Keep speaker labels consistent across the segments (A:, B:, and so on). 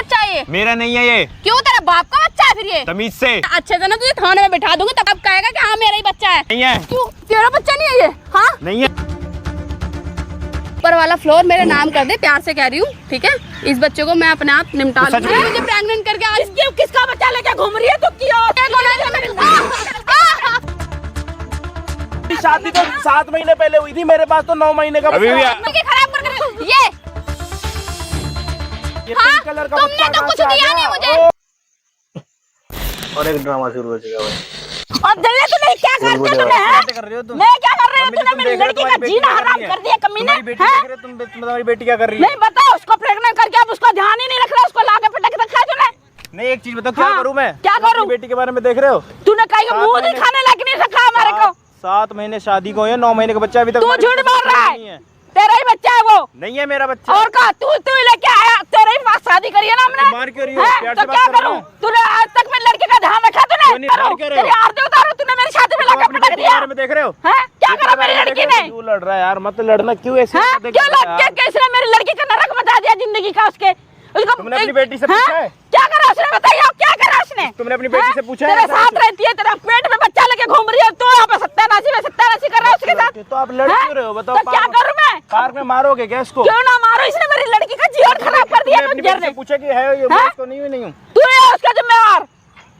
A: बच्चा है ये?
B: मेरा नहीं है ये।
A: क्यों, तेरा बाप का बच्चा है फिर ये?
B: तमीज से।
A: अच्छे से ना तुझे थाने में बिठा दूंगी तब कहेगा कि हाँ मेरा ही बच्चा है।
B: नहीं है।
A: क्यों, तेरा बच्चा नहीं है ये? हाँ
B: नहीं है।
A: ऊपर वाला फ्लोर मेरे नाम कर दे, प्यार से कह रही हूँ, ठीक है? इस बच्चे को मैं अपने आप निपटा लूंगी। मुझे प्रेग्नेंट करके आज किसका बच्चा लेके घूम रही है तू?
C: शादी तो 7 महीने पहले हुई थी, मेरे पास तो 9 महीने का
B: अभी भी
A: खराब कर ये
C: पिंक कलर का
A: तुमने तो कुछ दिया नहीं मुझे।
D: और एक ड्रामा शुरू हो चुका है।
A: और दिल्ली तूने क्या कर दिया तूने? मैं क्या कर रही हूँ? तूने मेरी लड़की का जीना हराम कर दिया कमीने।
C: तुम्हारी बेटी क्या कर रही है?
A: नहीं बताओ, उसको प्रेग्नेंट करके अब उसका ध्यान ही नहीं रख रहा, उसको लाके पटक रखा है तूने।
C: नहीं, एक चीज बताओ, क्या करूँ मैं?
A: क्या करूँ?
C: बेटी के बारे में देख रहे हो?
A: तूने कहीं मुंह दिखाने लायक नहीं रखा हमारे को।
C: 7 महीने शादी को है, 9 महीने का बच्चा अभी तक।
A: तू झूठ बोल रहा है, तेरा ही बच्चा है वो।
C: नहीं है मेरा बच्चा।
A: और कहा तू लेके आया, तेरे ही पास शादी करी है ना हमने।
C: मार क्यों रही हो? प्यार
A: तो
C: से
A: क्या
C: बात कर रहा
A: करूं?
C: हूं।
A: तूने आज तक मेरी लड़की का ध्यान रखा तूने? तेरी आरती उतारो, तूने मेरी शादी में लाकर पटक दिया।
C: में देख रहे हो?
A: क्या करा मेरी लड़की ने?
C: क्यों लड़ रहा है यार? मत लड़ना, क्यों ऐसे?
A: क्यों लग के किसने मेरी लड़की का नरक मचा दिया जिंदगी का उसके? उसको
C: तुमने अपनी बेटी से पूछा है?
A: क्या करा उसने? बताइए क्या करा उसने?
C: तुमने अपनी बेटी से पूछा है?
A: तेरे साथ रहती है, तेरा पेट में बच्चा लेके घूम रही है, तो यहाँ पे सत्यानाशी कर रहा है उसके साथ।
C: तो आप लड़ क्यों रहे हो? बताओ।
A: तो क्या करूँ मैं?
C: पार्क में मारोगे क्या इसको?
A: क्यों ना मारो, इसने मेरी लड़की का जीवन खराब कर दिया।
C: अपनी बेटी से पूछा कि है ये? मैं इसको नहीं हूँ।
A: तू है उसका जिम्मेवार।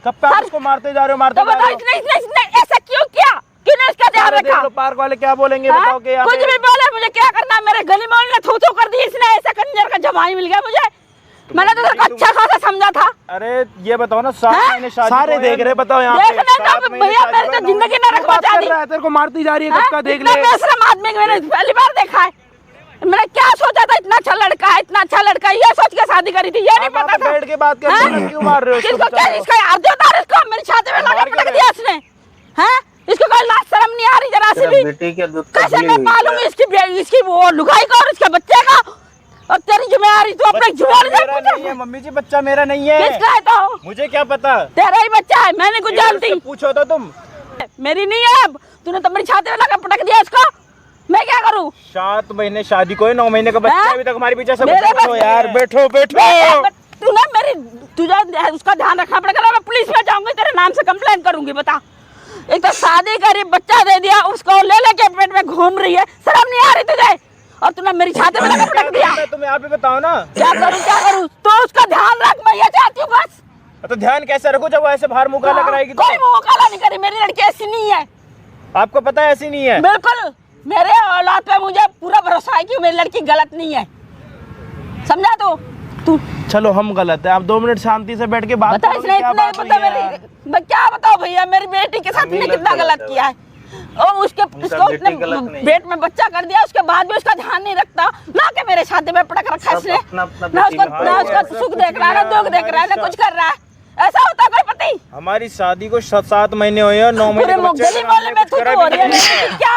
C: कब तक उसको मारते जा रहे हो? मारते
A: तो बताओ इसने ऐसा क्यों किया? क्यों इसका ध्यान रखा?
C: पार्क वाले क्या बोलेंगे? बताओ कि
A: कुछ भी बोले, मुझे क्या करना? मेरे गली में उन्होंने थू कर दी, इसने ऐसा कंजर का जमाई मिल गया मुझे। मैंने तो अच्छा खासा समझा था।
C: अरे ये बताओ ना, 7 महीने शादी सारे देख रहे, बताओ यहाँ
A: पे भैया मेरी तो जिंदगी नरक मचा दी।
C: तेरे को मारती जा रही है, कब का देख ले।
A: बेशरम आदमी मैंने पहली बार देखा है। मैंने क्या सोचा था, इतना अच्छा लड़का है, इतना अच्छा लड़का है, ये सोच के शादी करी थी, ये नहीं पता था।
C: बैठ के बात कर रहे हो, क्यों मार रहे हो
A: इसको? क्या इसका आरती उतार, इसको मेरी छाती में लगा पटक दिया इसने। हैं, इसको कोई लाज शर्म नहीं आ रही जरा सी भी?
D: बेटी के दूध
A: कैसे मैं पालूंगी इसकी वो लुगाई का और इसके बच्चे का? और तेरी जिम्मेदारी तू अपने जुबान से पूछ।
C: नहीं है मम्मी जी, बच्चा मेरा नहीं है।
A: किसका है तो?
C: मुझे क्या पता?
A: तेरा ही बच्चा है, मैंने कुछ जानती।
C: पूछो तो तुम।
A: मेरी नहीं है, तूने तो मेरी छाती में लगा पटक दिया इसको, मैं क्या करूं?
C: 7 महीने शादी को है, 9 महीने का बच्चा अभी तक हमारे पीछे। सब बैठो यार, बैठो।
A: तूने तुझे उसका ध्यान रखना पड़ेगा। मैं पुलिस में जाऊंगी, तेरे नाम से कंप्लेन करूंगी। बता, एक तो शादी करी, बच्चा दे दिया, उसको ले लेके पेट में घूम रही है, शर्म नहीं आ रही तुझे? और तूने मेरी छाती में लगा पटक दिया।
C: तुम्हें आप ही बताओ ना,
A: क्या करूं? तो उसका ध्यान रख, मैं ये चाहती हूँ बस।
C: तो ध्यान कैसे रखो जब वो ऐसे बाहर मुंह काला कराएगी?
A: कोई मुंह काला नहीं करी, मेरी लड़की ऐसी नहीं है।
C: आपको पता है ऐसी नहीं है?
A: बिल्कुल, मेरे औलाद पे मुझे पूरा भरोसा है कि मेरी लड़की गलत नहीं है, समझा? तो तू
C: चलो हम गलत है, आप 2 मिनट शांति से बैठ के बात
A: बता। इसने इतना पता मैं क्या बताओ भैया, मेरी बेटी के साथ ने कितना गलत किया है। और उसको उसने पेट में बच्चा कर दिया, उसके बाद भी उसका ध्यान नहीं रखता, ना कि मेरे छाती में पटक रखा इसने। ना उसका सुख देख रहा है, ना दुख देख रहा है, ना कुछ कर रहा है। ऐसा होता कोई पति?
C: हमारी शादी को 7 महीने हुए हैं, 9 महीने
A: में क्या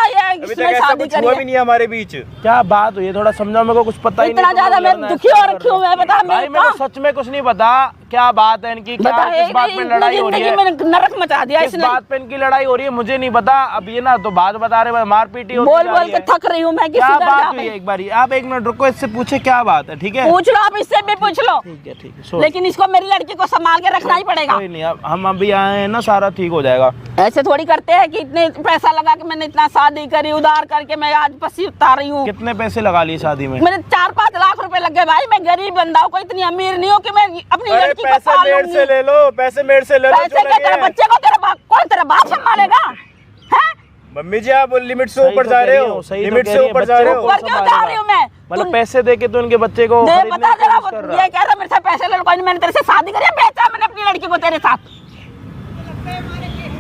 A: है?
C: अभी तक ऐसा कुछ हुआ भी नहीं है हमारे बीच। क्या बात हुई है? थोड़ा समझाओ, मेरे को कुछ पता ही नहीं।
A: इतना ज्यादा मैं दुखी हो रखी हूँ, मैं बता।
C: भाई मेरे को सच में कुछ नहीं पता, क्या बात है इनकी? क्या किस बात पे लड़ाई हो रही है?
A: नरक मचा दिया
C: किस बात पे इनकी लड़ाई हो रही है मुझे नहीं पता। अब ये ना तो बात बता रहे, मार पीटी होती
A: बोल बोल के थक रही हूँ मैं।
C: क्या बात हुई है? एक बार आप 1 मिनट रुको, इससे पूछे क्या बात है, ठीक है?
A: पूछ लो, आप इससे भी पूछ लो।
C: ठीक है,
A: लेकिन इसको मेरी लड़की को संभाल के रखना ही पड़ेगा।
C: कोई नहीं, हम अभी आए हैं ना, सारा ठीक हो जाएगा।
A: ऐसे थोड़ी करते हैं कि इतने पैसा लगा के मैंने इतना शादी करी, उधार करके मैं आज पछता रही हूँ।
C: कितने पैसे लगा लिए शादी में?
A: मेरे 4-5 लाख रुपए लग गए भाई। मैं गरीब बंदा हूँ, कोई इतनी अमीर नहीं हूँ कि मैं अपनी लड़की को पालूंगी।
C: से ले लो पैसे, मेरे से ले लो।
A: पैसे क्या, तेरे बच्चे को तेरा बाप संभालेगा?
C: मम्मी जी आप लिमिट से ऊपर जा रहे हो, लिमिट से ऊपर जा रहे हो।
A: ऊपर क्यों जा रही हूँ मैं?
C: मतलब पैसे दे के तो उनके बच्चे को
A: बता जरा, ये कह रहा मेरे से पैसे ले लो। कोई मैंने तेरे से शादी करी, बेचा मैंने अपनी लड़की को तेरे साथ।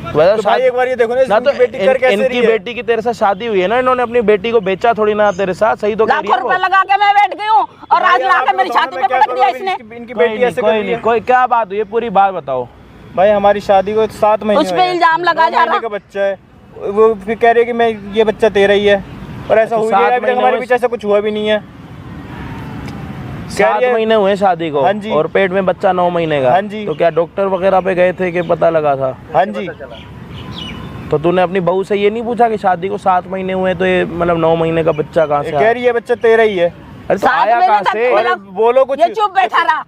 C: तो भाई एक बार ये देखो ना, तो बेटी कर कैसे इनकी बेटी की तेरे साथ शादी हुई है ना, इन्होंने अपनी बेटी को बेचा थोड़ी ना तेरे साथ। सही तो कह रही है।
A: लाखों रुपए लगा के मैं बैठ गई हूँ और आज लाकर मेरी छाती पे पटक दिया इसने।
C: इनकी बेटी ऐसे कोई नहीं, कोई क्या बात हुई है? पूरी बात बताओ भाई। हमारी शादी को 7 महीने
A: उस पे इल्जाम लगा जा रहा।
C: बच्चा है वो, फिर कह रही है कि मैं ये बच्चा तेरा ही है, और ऐसा हुआ है हमारे पीछे ऐसा कुछ हुआ भी नहीं है।
D: 7 महीने हुए शादी को।
C: हाँ जी।
D: और पेट में बच्चा 9 महीने का।
C: हाँ जी।
D: तो क्या डॉक्टर वगैरह पे गए थे कि पता लगा था?
C: हाँ जी।
D: तो तूने अपनी बहू से ये नहीं पूछा कि शादी को 7 महीने हुए तो ये मतलब 9 महीने का बच्चा कहाँ से?
C: कह रही है बच्चा तेरा ही है।
D: अरे तो आया कहाँ से?
C: बोलो कुछ।
A: ये चुप बैठा रहा,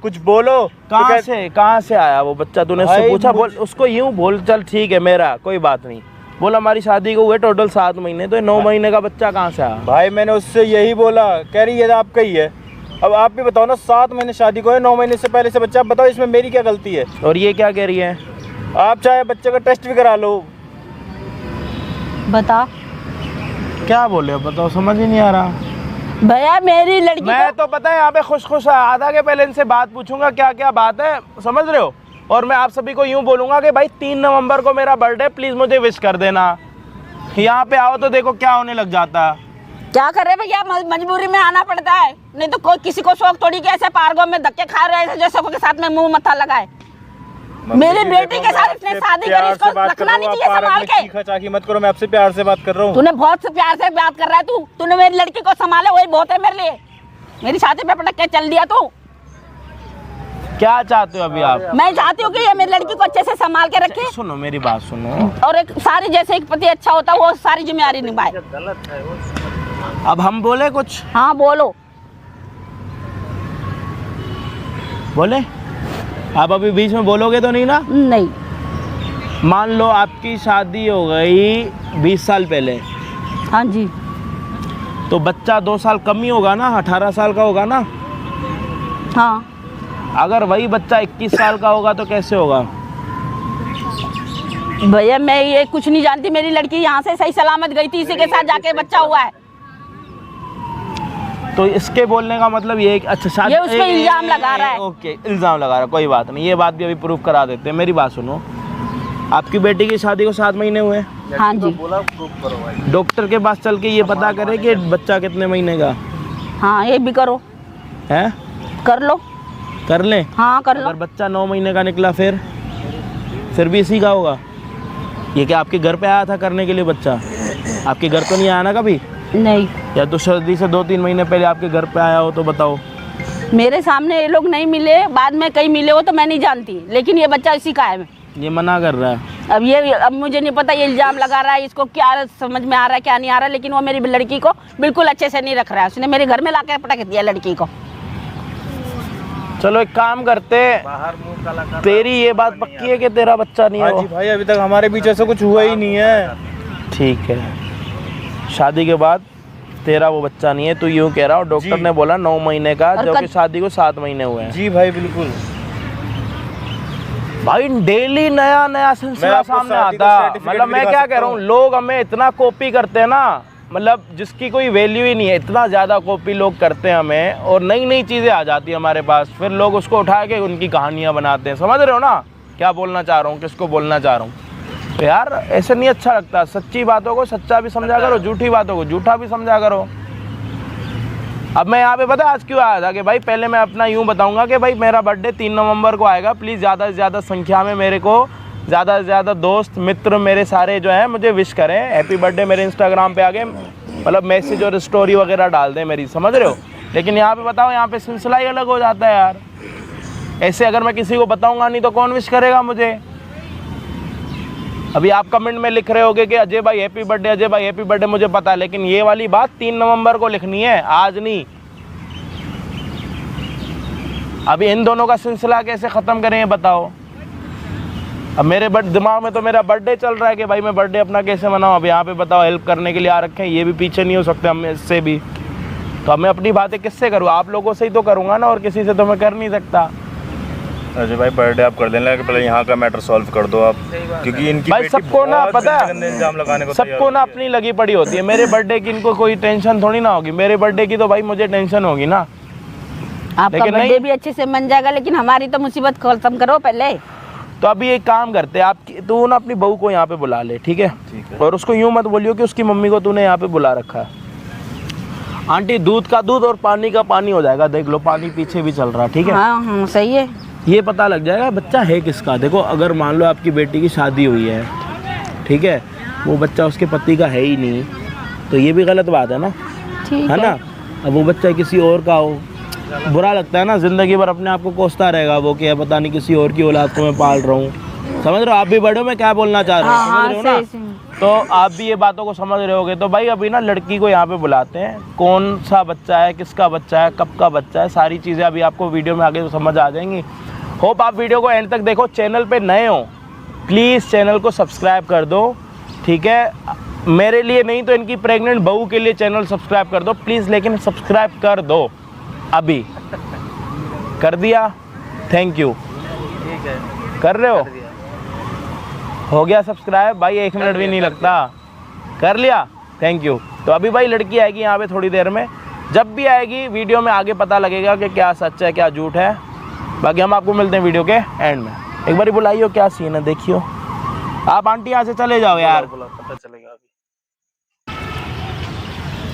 B: कुछ बोलो।
C: कहाँ से आया वो बच्चा? तूने उससे पूछा? बोल उसको यूं बोल, चल ठीक है मेरा कोई बात नहीं, बोल हमारी शादी को हुए टोटल 7 महीने, तो 9 महीने का बच्चा कहाँ से आया?
B: भाई मैंने उससे यही बोला, कह रही है आपका ही है। अब आप भी बताओ ना, 7 महीने शादी को है, 9 महीने से पहले से बच्चा, आप बताओ इसमें मेरी क्या गलती है?
C: और ये क्या कह रही है?
B: आप चाहे बच्चे का टेस्ट भी करा लो।
A: बता
C: क्या बोले हो? बताओ, समझ ही नहीं आ रहा।
A: भैया मेरी लड़की
C: मैं तो पता है यहाँ पे खुश आधा के पहले इनसे बात पूछूंगा क्या क्या बात है, समझ रहे हो? और मैं आप सभी को यूं बोलूंगा कि भाई 3 नवंबर को मेरा बर्थडे, प्लीज मुझे विश कर देना। यहाँ पे आओ तो देखो क्या होने लग जाता।
A: क्या कर रहे भैया, मजबूरी में आना पड़ता है, नहीं तो कोई किसी को शौक थोड़ी कि ऐसे पार्गों में धक्के खा रहे हैं जैसे के साथ में मुंह मत्था लगाए। मेरी बेटी के साथ इसने शादी करी, इसको रखना नहीं चाहिए संभाल के।
B: चीखा मत करो, मैं आपसे प्यार से बात कर रहा हूँ।
A: तूने बहुत से प्यार से बात कर रहा है, तूने मेरी लड़की को संभाले वही बहुत है मेरे लिए। मेरी छाती पे पटक के चल दिया तू।
C: क्या चाहते हो अभी आप?
A: मैं चाहती हूँ कि ये मेरी लड़की को अच्छे से संभाल के रखे।
C: सुनो मेरी बात सुनो,
A: और एक सारी जैसे एक पति अच्छा होता है वो सारी जिम्मेदारी निभाए।
C: अब हम बोले कुछ?
A: हाँ बोलो।
C: बोले? आप अभी बीच में बोलोगे तो नहीं ना?
A: नहीं।
C: मान लो आपकी शादी हो गई 20 साल पहले,
A: हाँ जी।
C: तो बच्चा 2 साल कम ही होगा ना, 18 साल का होगा ना?
A: हाँ।
C: अगर वही बच्चा 21 साल का होगा तो कैसे होगा?
A: भैया मैं ये कुछ नहीं जानती, मेरी लड़की यहाँ से सही सलामत गई थी, इसी के साथ जाके बच्चा हुआ है।
C: तो इसके बोलने का मतलब ये है कि अच्छा शादी,
A: ये उस पे इल्जाम लगा रहा है।
C: ओके, इल्जाम लगा रहा है, कोई बात नहीं, ये बात भी अभी प्रूफ करा देते हैं। मेरी बात सुनो, आपकी बेटी की शादी को 7 महीने हुए?
A: हाँ जी।
C: डॉक्टर के पास चल के ये पता करे कि बच्चा कितने महीने का?
A: हाँ ये भी करो।
C: है?
A: कर लो।
C: कर लें?
A: हाँ कर लो।
C: अगर बच्चा 9 महीने का निकला फिर भी इसी का होगा? ये क्या आपके घर पे आया था करने के लिए बच्चा? आपके घर तो नहीं आया ना कभी?
A: नहीं।
C: या तो शादी से 2-3 महीने पहले आपके घर पे आया हो तो बताओ।
A: मेरे सामने ये लोग नहीं मिले, बाद में कहीं मिले हो तो मैं नहीं जानती, लेकिन ये बच्चा इसी का है।
C: ये मना कर रहा है।
A: अब मुझे नहीं पता, ये इल्जाम लगा रहा है, इसको क्या समझ में आ रहा है क्या नहीं आ रहा है, लेकिन वो मेरी लड़की को बिल्कुल अच्छे से नहीं रख रहा है। उसने मेरे घर में ला के पटक दिया लड़की को।
C: चलो एक काम करते, तेरी ये बात पक्की है कि तेरा बच्चा नहीं है?
B: जी भाई अभी तक हमारे बीच ऐसा कुछ हुआ ही नहीं है।
C: ठीक है, शादी के बाद तेरा वो बच्चा नहीं है, तू यूं कह रहा हो, डॉक्टर ने बोला 9 महीने का, जबकि शादी को 7 महीने हुए हैं।
B: जी भाई बिल्कुल।
C: भाई डेली नया सिलसिला सामने आता, मतलब मैं क्या कह रहा हूँ, लोग हमें इतना कॉपी करते हैं ना, मतलब जिसकी कोई वैल्यू ही नहीं है, इतना ज़्यादा कॉपी लोग करते हैं हमें, और नई चीज़ें आ जाती है हमारे पास, फिर लोग उसको उठा के उनकी कहानियाँ बनाते हैं। समझ रहे हो ना क्या बोलना चाह रहा हूँ, किसको बोलना चाह रहा हूँ? तो यार ऐसे नहीं अच्छा लगता। सच्ची बातों को सच्चा भी समझा करो, झूठी बातों को झूठा भी समझा करो। अब मैं यहाँ पे पता आज क्यों आया था कि भाई पहले मैं अपना यूँ बताऊँगा कि भाई मेरा बर्थडे 3 नवंबर को आएगा, प्लीज़ ज़्यादा से ज़्यादा संख्या में मेरे को ज़्यादा से ज़्यादा दोस्त मित्र मेरे सारे जो हैं मुझे विश करें, हैप्पी बर्थडे मेरे इंस्टाग्राम पे आगे मतलब मैसेज और स्टोरी वगैरह डाल दें मेरी, समझ रहे हो? लेकिन यहाँ पे बताओ, यहाँ पे सिलसिला ही अलग हो जाता है यार। ऐसे अगर मैं किसी को बताऊँगा नहीं तो कौन विश करेगा मुझे? अभी आप कमेंट में लिख रहे होगे कि अजय भाई हैप्पी बर्थडे, अजय भाई हैप्पी बर्थडे, मुझे पता है, लेकिन ये वाली बात 3 नवंबर को लिखनी है, आज नहीं। अभी इन दोनों का सिलसिला कैसे ख़त्म करें ये बताओ? अब मेरे दिमाग में तो मेरा बर्थडे चल रहा है कि भाई मैं बर्थडे अपना कैसे मनाऊँ। अब यहाँ पे बताओ, हेल्प करने के लिए आ रखे हैं, ये भी पीछे नहीं हो सकते हम इससे भी, तो अब मैं अपनी बातें किससे करूँ? आप लोगों से ही तो करूँगा ना, और किसी से तो मैं कर नहीं सकता।
B: अजय भाई बर्थडे आप कर देना, पहले यहाँ का मैटर सॉल्व कर दो आप, क्योंकि इनकी
C: भाई सबको ना पता है,
B: इल्जाम लगाने को
C: सबको ना अपनी लगी पड़ी होती है। मेरे बर्थडे की इनको कोई टेंशन थोड़ी ना होगी, मेरे बर्थडे की तो भाई मुझे टेंशन होगी ना।
A: आपका बर्थडे भी अच्छे से मन जाएगा, लेकिन हमारी तो मुसीबत खत्म करो पहले।
C: तो अभी एक काम करते हैं, आप तू ना अपनी बहू को यहाँ पे बुला ले, ठीक है? और उसको यूँ मत बोलियो कि उसकी मम्मी को तूने यहाँ पे बुला रखा है। आंटी दूध का दूध और पानी का पानी हो जाएगा, देख लो पानी पीछे भी चल रहा, ठीक है?
A: हाँ सही है।
C: ये पता लग जाएगा बच्चा है किसका। देखो अगर मान लो आपकी बेटी की शादी हुई है, ठीक है, वो बच्चा उसके पति का है ही नहीं, तो ये भी गलत बात है ना, है ना? अब वो बच्चा किसी और का हो, बुरा लगता है ना, ज़िंदगी भर अपने आप को कोसता रहेगा वो कि पता नहीं किसी और की औलाद को मैं पाल रहा हूँ, समझ रहे हो? आप भी बड़े हो, मैं क्या बोलना चाह रहा हूँ,
A: हाँ,
C: समझ रहे हो ना?
A: सही।
C: तो आप भी ये बातों को समझ रहे होगे। तो भाई अभी ना लड़की को यहाँ पे बुलाते हैं, कौन सा बच्चा है, किसका बच्चा है, कब का बच्चा है, सारी चीज़ें अभी आपको वीडियो में आगे समझ आ जाएंगी। होप आप वीडियो को एंड तक देखो। चैनल पे नए हो प्लीज़ चैनल को सब्सक्राइब कर दो, ठीक है? मेरे लिए नहीं तो इनकी प्रेग्नेंट बहू के लिए चैनल सब्सक्राइब कर दो प्लीज़, लेकिन सब्सक्राइब कर दो अभी। कर दिया? Thank you.
B: ठीक है,
C: कर रहे हो गया सब्सक्राइब भाई, 1 मिनट भी नहीं लगता। कर लिया? Thank you. तो अभी भाई लड़की आएगी यहाँ पे थोड़ी देर में, जब भी आएगी वीडियो में आगे पता लगेगा कि क्या सच है क्या झूठ है। बाकी हम आपको मिलते हैं वीडियो के एंड में। एक बार बुलाइयो क्या सीन है देखियो। आप आंटी यहाँ से चले जाओ यार।
B: पता चलेगा अभी।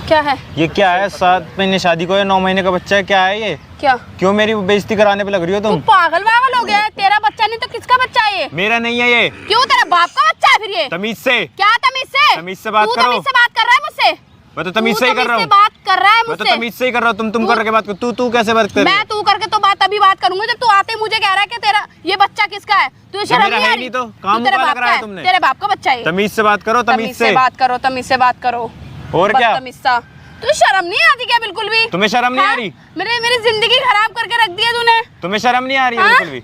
A: क्या है?
B: ये क्या है? 7 महीने शादी को है, 9 महीने का बच्चा है, क्या है ये?
A: क्या?
B: क्यों मेरी बेइज्जती कराने पे लग रही हो
A: तू
B: तुम?
A: पागल वागल हो गया है? तेरा बच्चा नहीं तो किसका बच्चा है ये?
B: मेरा नहीं है ये।
A: क्यों, तेरा बाप का बच्चा है फिर ये?
B: तमीज से।
A: क्या तमीज से?
B: तमीज से बात
A: तू
B: करो।
A: तमीज से बात कर रहा है मुझसे?
B: मैं तो तमीज से ही कर रहा हूँ।
A: बात कर रहा है
B: मैं तो
A: मुझसे?
B: तमीज से ही कर रहा हूँ। तुम करके बात कर। तू कैसे बात कर रही है?
A: मैं तू करके तो बात अभी बात करूंगा जब तू आते मुझे कह रहा है कि तेरा ये बच्चा किसका है। तू शर्म
B: मेरा
A: नहीं
B: है
A: आ
B: नहीं
A: रही?
B: तो काम
A: तेरे
B: मुका
A: बाप
B: लग रहा
A: का
B: है
A: है,
B: तुमने।
A: तेरे बाप का बच्चा है।
B: तमीज से बात करो, तमीज से
A: बात करो, तमीज से बात करो।
B: और क्या?
A: तमीज सा। तू शर्म नहीं आती क्या बिल्कुल भी?
B: तुम्हें शर्म नहीं आ
A: हाँ?
B: रही?
A: मेरी जिंदगी खराब करके रख दिया तूने।
B: तुम्हें शर्म नहीं आ रही है
A: हाँ?
B: बिल्कुल भी?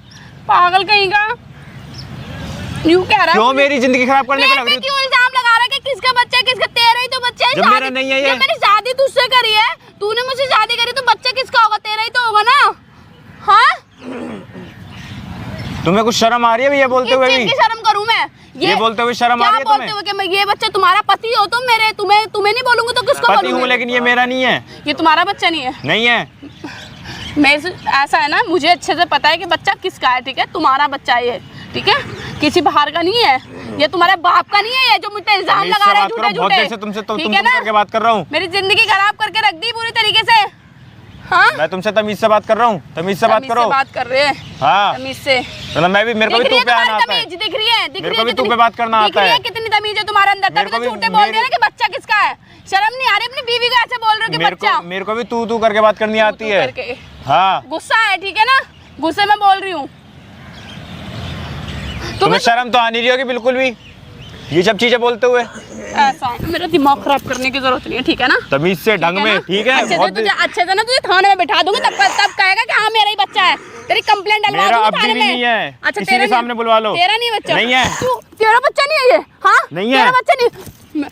A: पागल कहीं का। यूं कह रहा है
B: क्यों मेरी जिंदगी खराब करने पे लग रही है?
A: क्यों इल्जाम लगा रहा है कि किसका बच्चा है, किसका? तेरा ही तो बच्चा है।
B: जब
A: शादी-
B: मेरा नहीं है ये।
A: जब मैंने शादी तुझसे करी है, तूने मुझसे शादी करी, तो बच्चा किसका होगा? तेरा ही तो होगा ना। हाँ,
B: तुम्हें कुछ शर्म आ रही है ये बोलते हुए
A: किस
B: भी?
A: चीज की शर्म करूं मैं?
B: ये बोलते हुए शर्म आ रही है
A: क्या बोलते हुए कि मैं ये बच्चा तुम्हारा पति हो तुम मेरे? तुम्हें नहीं बोलूंगी तो किसको
B: पति हूँ,
A: बोलूंगी?
B: लेकिन ये मेरा नहीं है।
A: ये तुम्हारा बच्चा नहीं है।
B: नहीं है।
A: मेरे से ऐसा है ना, मुझे अच्छे से पता है कि बच्चा किसका है, ठीक है? तुम्हारा बच्चा है ये, ठीक है? किसी बाहर का नहीं है ये, तुम्हारे बाप का नहीं है ये जो मुझे इल्जाम
B: तमीज
A: लगा
B: से
A: रहा है
B: बात करो,
A: झूठे
B: बहुत देर
A: झूठे।
B: से तुमसे
A: ठीक
B: तुम
A: है ना?
B: करके बात कर रहा हूँ।
A: मेरी जिंदगी खराब करके रख दी पूरी तरीके से। हाँ,
B: मैं तुमसे तमीज से बात कर रहा हूँ। तमीज से बात
A: तमीज
B: करो।
A: से बात कर रहे हैं।
B: हाँ,
A: तमीज से
B: मतलब मेरे को भी
A: दिख रही
B: तू
A: है
B: पे आना
A: तुम्हारी
B: आता है।
A: तमीज, दिख रही है, दिख
B: मेरे
A: रही
B: को
A: है
B: भी तू
A: कितनी-
B: पे बात करना
A: दिख
B: आता
A: रही
B: है।
A: कितनी तमीज है तुम्हारे अंदर,
B: मेरे
A: तभी
B: को
A: तो
B: भी-
A: झूठे बोल रहे हो ना
B: मेरे-
A: कि बच्चा किसका है। शर्म नहीं आ रही? अपनी बीवी का ऐसे बोल रहे हो कि बच्चा।
B: मेरे को भी तू करके बात करनी आती है।
A: करके।
B: हाँ,
A: गुस्सा है, ठीक है ना? गुस्से में बोल रही हूँ।
B: तुम्हें शर्म तो आ नहीं रही होगी बिल्कुल भी ये सब चीजें बोलते हुए?
A: ऐसा है, मेरा दिमाग खराब करने की जरूरत नहीं है, ठीक है ना?
B: तमीज से, ढंग में, ठीक है?
A: अच्छे से ना तुझे थाने में बिठा दूंगी, तब कहेगा कि हाँ मेरा ही बच्चा है। तेरी कंप्लेंट डलवा
B: मेरा
A: दूंगी
B: अब
A: थाने
B: भी
A: में।
B: नहीं है।
A: अच्छा,
B: किसी
A: तेरा
B: के
A: नहीं-
B: सामने बुलवा लो।
A: तेरा नहीं बच्चा?
B: नहीं है।
A: तू तेरा बच्चा नहीं है ये? हाँ,
B: नहीं है।
A: तेरा बच्चा नहीं।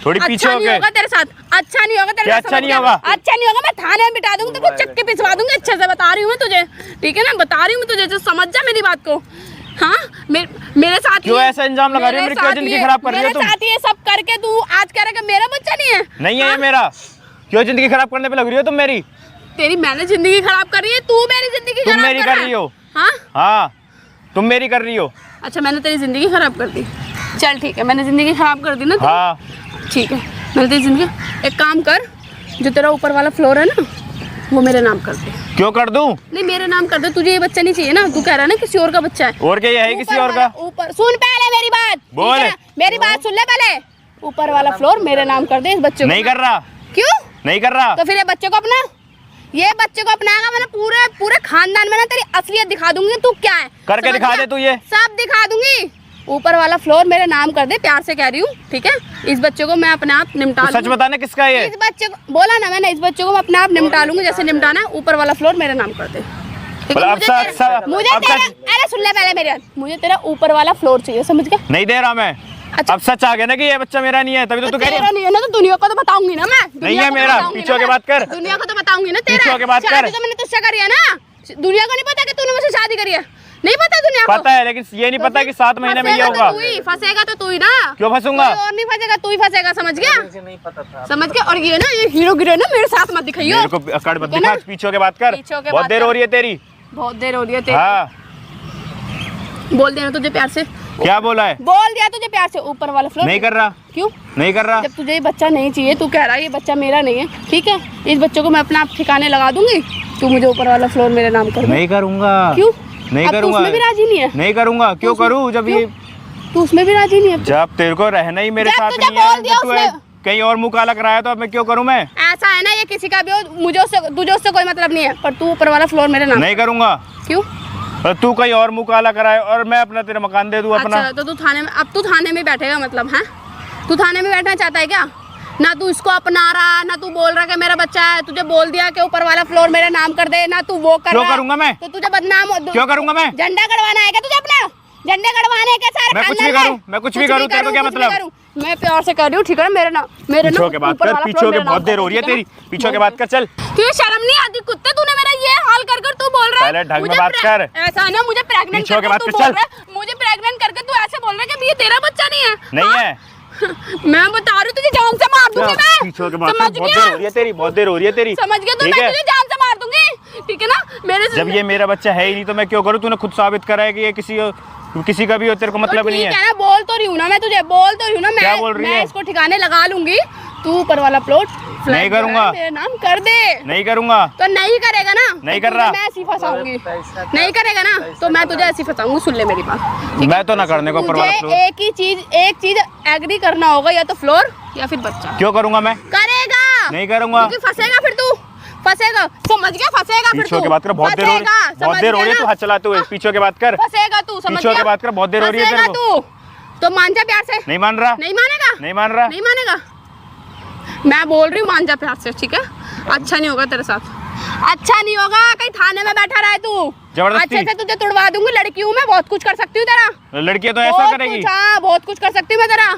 B: थोड़ी पीछे
A: अच्छा
B: हो
A: नहीं
B: गए।
A: होगा तेरे साथ, अच्छा नहीं होगा तेरे
B: क्या
A: साथ,
B: अच्छा
A: समझ
B: नहीं
A: गया?
B: होगा?
A: अच्छा नहीं होगा, मैं थाने में बिठा दूंगी, तेरे को चक्के पिसवा दूंगी। अच्छे से बता रही हूँ मैं तुझे, ठीक है ना? बता रही हूँ मैं तुझे, तो समझ जा मेरी बात को। हाँ, मेरे साथ
B: क्यों ऐसा इल्जाम लगा रही हो? मेरी क्यों जिंदगी खराब कर रही हो तुम?
A: मेरे साथ ये सब करके तू आज कह रहा है कि मेरा बच्चा नहीं है।
B: नहीं है ये मेरा। क्यों जिंदगी खराब करने पे लग रही हो तुम मेरी?
A: तेरी मैंने जिंदगी खराब कर रही है, तू मेरी जिंदगी
B: तुम
A: खराब
B: मेरी कर रही हो।
A: हाँ,
B: हाँ, तुम मेरी कर रही हो।
A: अच्छा, मैंने तेरी जिंदगी खराब कर दी। चल ठीक है, मैंने जिंदगी खराब कर दी ना तेरी?
B: हाँ,
A: ठीक है, मैंने तेरी जिंदगी। एक काम कर, जो तेरा ऊपर वाला फ्लोर है ना, वो मेरे नाम कर दे।
B: क्यों कर दूं?
A: नहीं, मेरे नाम कर दे। तुझे ये बच्चा नहीं चाहिए ना? तू कह रहा है ना किसी और का बच्चा है।
B: और क्या ये है किसी और का?
A: ऊपर सुन पहले मेरी बात।
B: बोल।
A: ठीक है? मेरी बात सुन ले पहले। ऊपर वाला फ्लोर मेरे नाम कर दे इस बच्चे को।
B: नहीं कर रहा।
A: क्यों?
B: नहीं कर रहा।
A: तो फिर ये बच्चे को अपना, ये बच्चे को अपनाएगा, मैंने पूरे खानदान में ना तेरी असलियत दिखा दूंगी तू क्या है।
B: करके
A: समझ
B: दिखा
A: गया?
B: दे तू ये।
A: सब दिखा दूंगी। ऊपर वाला फ्लोर मेरे नाम कर दे, प्यार से कह रही हूँ, ठीक है? इस बच्चे को मैं अपने आप निपटा
B: तू सच
A: लूंगी।
B: बताना किसका है ये?
A: इस बच्चे को बोला ना मैंने, इस बच्चे को मैं अपने आप निपटा लूंगी जैसे निपटाना है। ऊपर वाला फ्लोर मेरे नाम कर दे, ठीक है?
B: अब
A: मुझे
B: सच-
A: तेरा- मुझे
B: अब
A: तेरा,
B: सच-
A: अरे सुन ले पहले मेरे, मुझे तेरा ऊपर वाला फ्लोर चाहिए, समझ गया?
B: नहीं दे रहा मैं।
A: अच्छा।
B: अब सच आ गया ना कि ये बच्चा मेरा नहीं है, तभी तो तू कह रही
A: तेरा
B: है।
A: नहीं है ना, तो दुनिया को तो बताऊंगी ना मैं।
B: नहीं है मेरा, पीछे होके बात कर।
A: दुनिया को तो बताऊंगी ना तेरा।
B: पीछे होके बात कर।
A: शादी तो मैंने तुझसे करी है ना। दुनिया को नहीं पता कि तूने मुझसे शादी करी है? नहीं पता दुनिया को?
B: पता है, लेकिन ये नहीं पता कि 7 महीने में ये होगा।
A: फंसेगा तो तू ही ना।
B: क्यों फंसूंगा?
A: कोई और नहीं फंसेगा, तू ही फंसेगा, समझ गया? समझ गया? और ये ना, ये हीरो गिरो ना मेरे साथ मत दिखाइयो।
B: मेरे को कड़ मत
A: ठीक है
B: दिखा,
A: ना?
B: पीछे होके बात कर।
A: पीछे होके
B: बहुत
A: बात
B: देर
A: कर।
B: हो रही है तेरी।
A: बहुत देर हो रही है तेरी।
B: हाँ,
A: बोल देना तुझे प्यार से।
B: क्या बोला है?
A: बोल दिया तुझे प्यार से। ऊपर वाला फ्लोर
B: नहीं कर रहा।
A: क्यों?
B: नहीं कर रहा।
A: जब तुझे ये बच्चा नहीं चाहिए, तू कह रहा है ये बच्चा मेरा नहीं है, ठीक है? इस बच्चे को मैं अपना आप ठिकाने लगा दूंगी। तू मुझे ऊपर वाला फ्लोर मेरे नाम कर दे।
B: नहीं करूंगा।
A: क्यों?
B: नहीं
A: अब तू
B: करूंगा।
A: उसमें भी राजी नहीं है?
B: नहीं करूंगा। क्यों करूँ जब ये,
A: तू उसमें भी राजी नहीं है?
B: जब तेरे को रहना ही मेरे
A: जब
B: साथ
A: तुझे
B: नहीं है,
A: बोल दिया
B: जब तू
A: उसने-
B: कहीं और मुंह काला कराया तो अब मैं क्यों करूँ मैं?
A: ऐसा है ना, ये किसी का भी हो, मुझे उससे तुझे उससे कोई मतलब नहीं है, पर तू ऊपर वाला फ्लोर मेरे नाम।
B: नहीं करूंगा।
A: क्यों?
B: और तू कहीं और मुँह काला कराए और मैं अपना तेरा मकान दे दूँ अपना।
E: अच्छा तो तू थाने में, अब तू थाने में बैठेगा मतलब है? तू थाने में बैठना चाहता है क्या? ना तू इसको अपना रहा, ना तू बोल रहा कि मेरा बच्चा है, तुझे बोल दिया कि ऊपर वाला फ्लोर मेरा नाम कर दे, ना तू वो कर
B: क्यों
E: रहा।
B: करूंगा मैं?
E: तो तुझे बदनाम
B: क्यों करूंगा मैं?
E: झंडा गड़वाना है क्या तुझे अपना? झंडे गड़वाने के सारे
B: मैं कुछ भी करूं, मैं कुछ भी करूं, तेरे को क्या मतलब?
E: मैं प्यार से कर रही हूँ, ठीक है ना? मेरे ना
B: पीछे के बात कर, पीछे के बहुत देर हो रही है तेरी, पीछे के बात कर चल।
E: तुझे शर्म नहीं आती कुत्ते? तूने मेरा ये हाल कर कर तू बोल रहा है।
B: पहले ढंग में बात कर।
E: ऐसा ना मुझे प्रेग्नेंट
B: पीछे के बात कर चल।
E: मुझे प्रेग्नेंट करके तू ऐसे बोल रहा है कि ये तेरा बच्चा नहीं है।
B: नहीं है।
E: मैं बता रही हूँ तुझे जान से मार दूंगी मैं।
B: पीछे के बात कर, बहुत देर हो रही है तेरी, बहुत देर हो रही है तेरी।
E: समझ गया? तो मैं तुझे जान से मार दूंगी, ठीक है ना? मेरे
B: जब ये मेरा बच्चा है ही नहीं तो मैं क्यों करूँ? तूने खुद साबित करा है कि ये किसी का भी हो, तेरे को मतलब नहीं है।
E: ठीक है ना? बोल तो रही हूँ ना मैं तुझे, बोल तो रही हूँ ना मैं।
B: क्या बोल रही है?
E: मैं इसको ठिकाने लगा लूंगी, तू ऊपर वाला प्लॉट
B: नहीं करूंगा,
E: मेरे नाम कर दे।
B: नहीं करूंगा
E: तो नहीं करेगा ना?
B: नहीं कर रहा।
E: मैं ऐसी फंसाऊंगी, नहीं करेगा ना? तो मैं तुझे ऐसी फंसाऊंगी, सुन ले मेरी बात।
B: मैं तो ना करने को ऊपर वाला फ्लोर।
E: एक चीज एग्री करना होगा, या तो फ्लोर या फिर बच्चा।
B: क्यों करूंगा मैं?
E: करेगा।
B: नहीं करूंगा।
E: क्योंकि फंसेगा फिर तू, फंसेगा, समझ गया? फंसेगा फिर तू।
B: पीछे के बात कर, बहुत देर हो रही है, बहुत देर हो रही है, तू हाथ चलाते हुए। पीछे के बात कर,
E: फंसेगा तू, समझ
B: पीछे के बात कर, बहुत देर हो रही है तेरे को।
E: तू तो मान जा प्यार से।
B: नहीं मान रहा,
E: नहीं मानेगा,
B: नहीं मान रहा,
E: नहीं मानेगा। मैं बोल रही हूँ मान जा प्यार से, ठीक है? अच्छा नहीं होगा तेरे साथ, अच्छा नहीं होगा। कहीं थाने में बैठा रहा है तू,
B: जबरदस्ती।
E: अच्छे से तुझे तुड़वा दूंगी। लड़की हूँ मैं, बहुत कुछ कर सकती हूँ तेरा।
B: लड़की तो ऐसा करेगी।
E: हाँ, बहुत कुछ कर सकती हूँ मैं तेरा।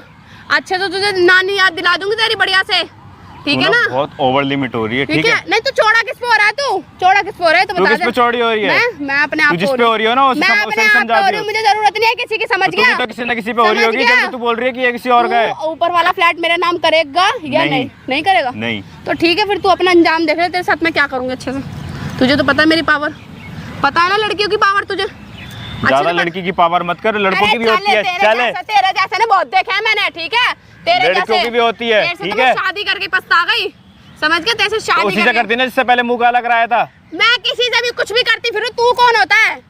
E: अच्छे से तुझे नानी याद दिला दूंगी तेरी बढ़िया से, ठीक है ना?
B: बहुत ओवर लिमिट हो रही है, ठीक है?
E: नहीं तो चौड़ा किस पे हो रहा है तू? चौड़ा किस पे हो रहा है तो
B: तू
E: बता
B: किस
E: दे।
B: पे चौड़ी हो रही है?
E: मैं अपने आप
B: तू जिस पे हो रही हो ना उसे
E: मैं अपने आप पे
B: समझा
E: हो रही
B: दियो।
E: हूँ, मुझे जरूरत नहीं है किसी की, समझ गया?
B: तो किसी न किसी पे हो रही होगी, जब तू बोल रही है कि ये किसी और का है।
E: ऊपर वाला फ्लैट मेरा नाम करेगा या नहीं? नहीं करेगा।
B: नहीं
E: तो ठीक है, फिर तू अपना अंजाम देख ले। तेरे साथ मैं क्या करूंगी अच्छे से, तुझे तो पता है मेरी पावर, पता है ना लड़कियों की पावर तुझे।
B: ज्यादा लड़की की पावर मत कर, लड़कों की भी होती है। चले,
E: तेरे जैसे ने बहुत देखे हैं मैंने, ठीक है? तेरे
B: लड़कियों
E: जैसे
B: की भी होती है, ठीक है?
E: शादी करके पछता गई, समझ गया? तेरे से शादी
B: उसी से करती ना जिससे पहले मुंह काला कराया था।
E: मैं किसी से भी कुछ भी करती फिर। तू कौन होता है?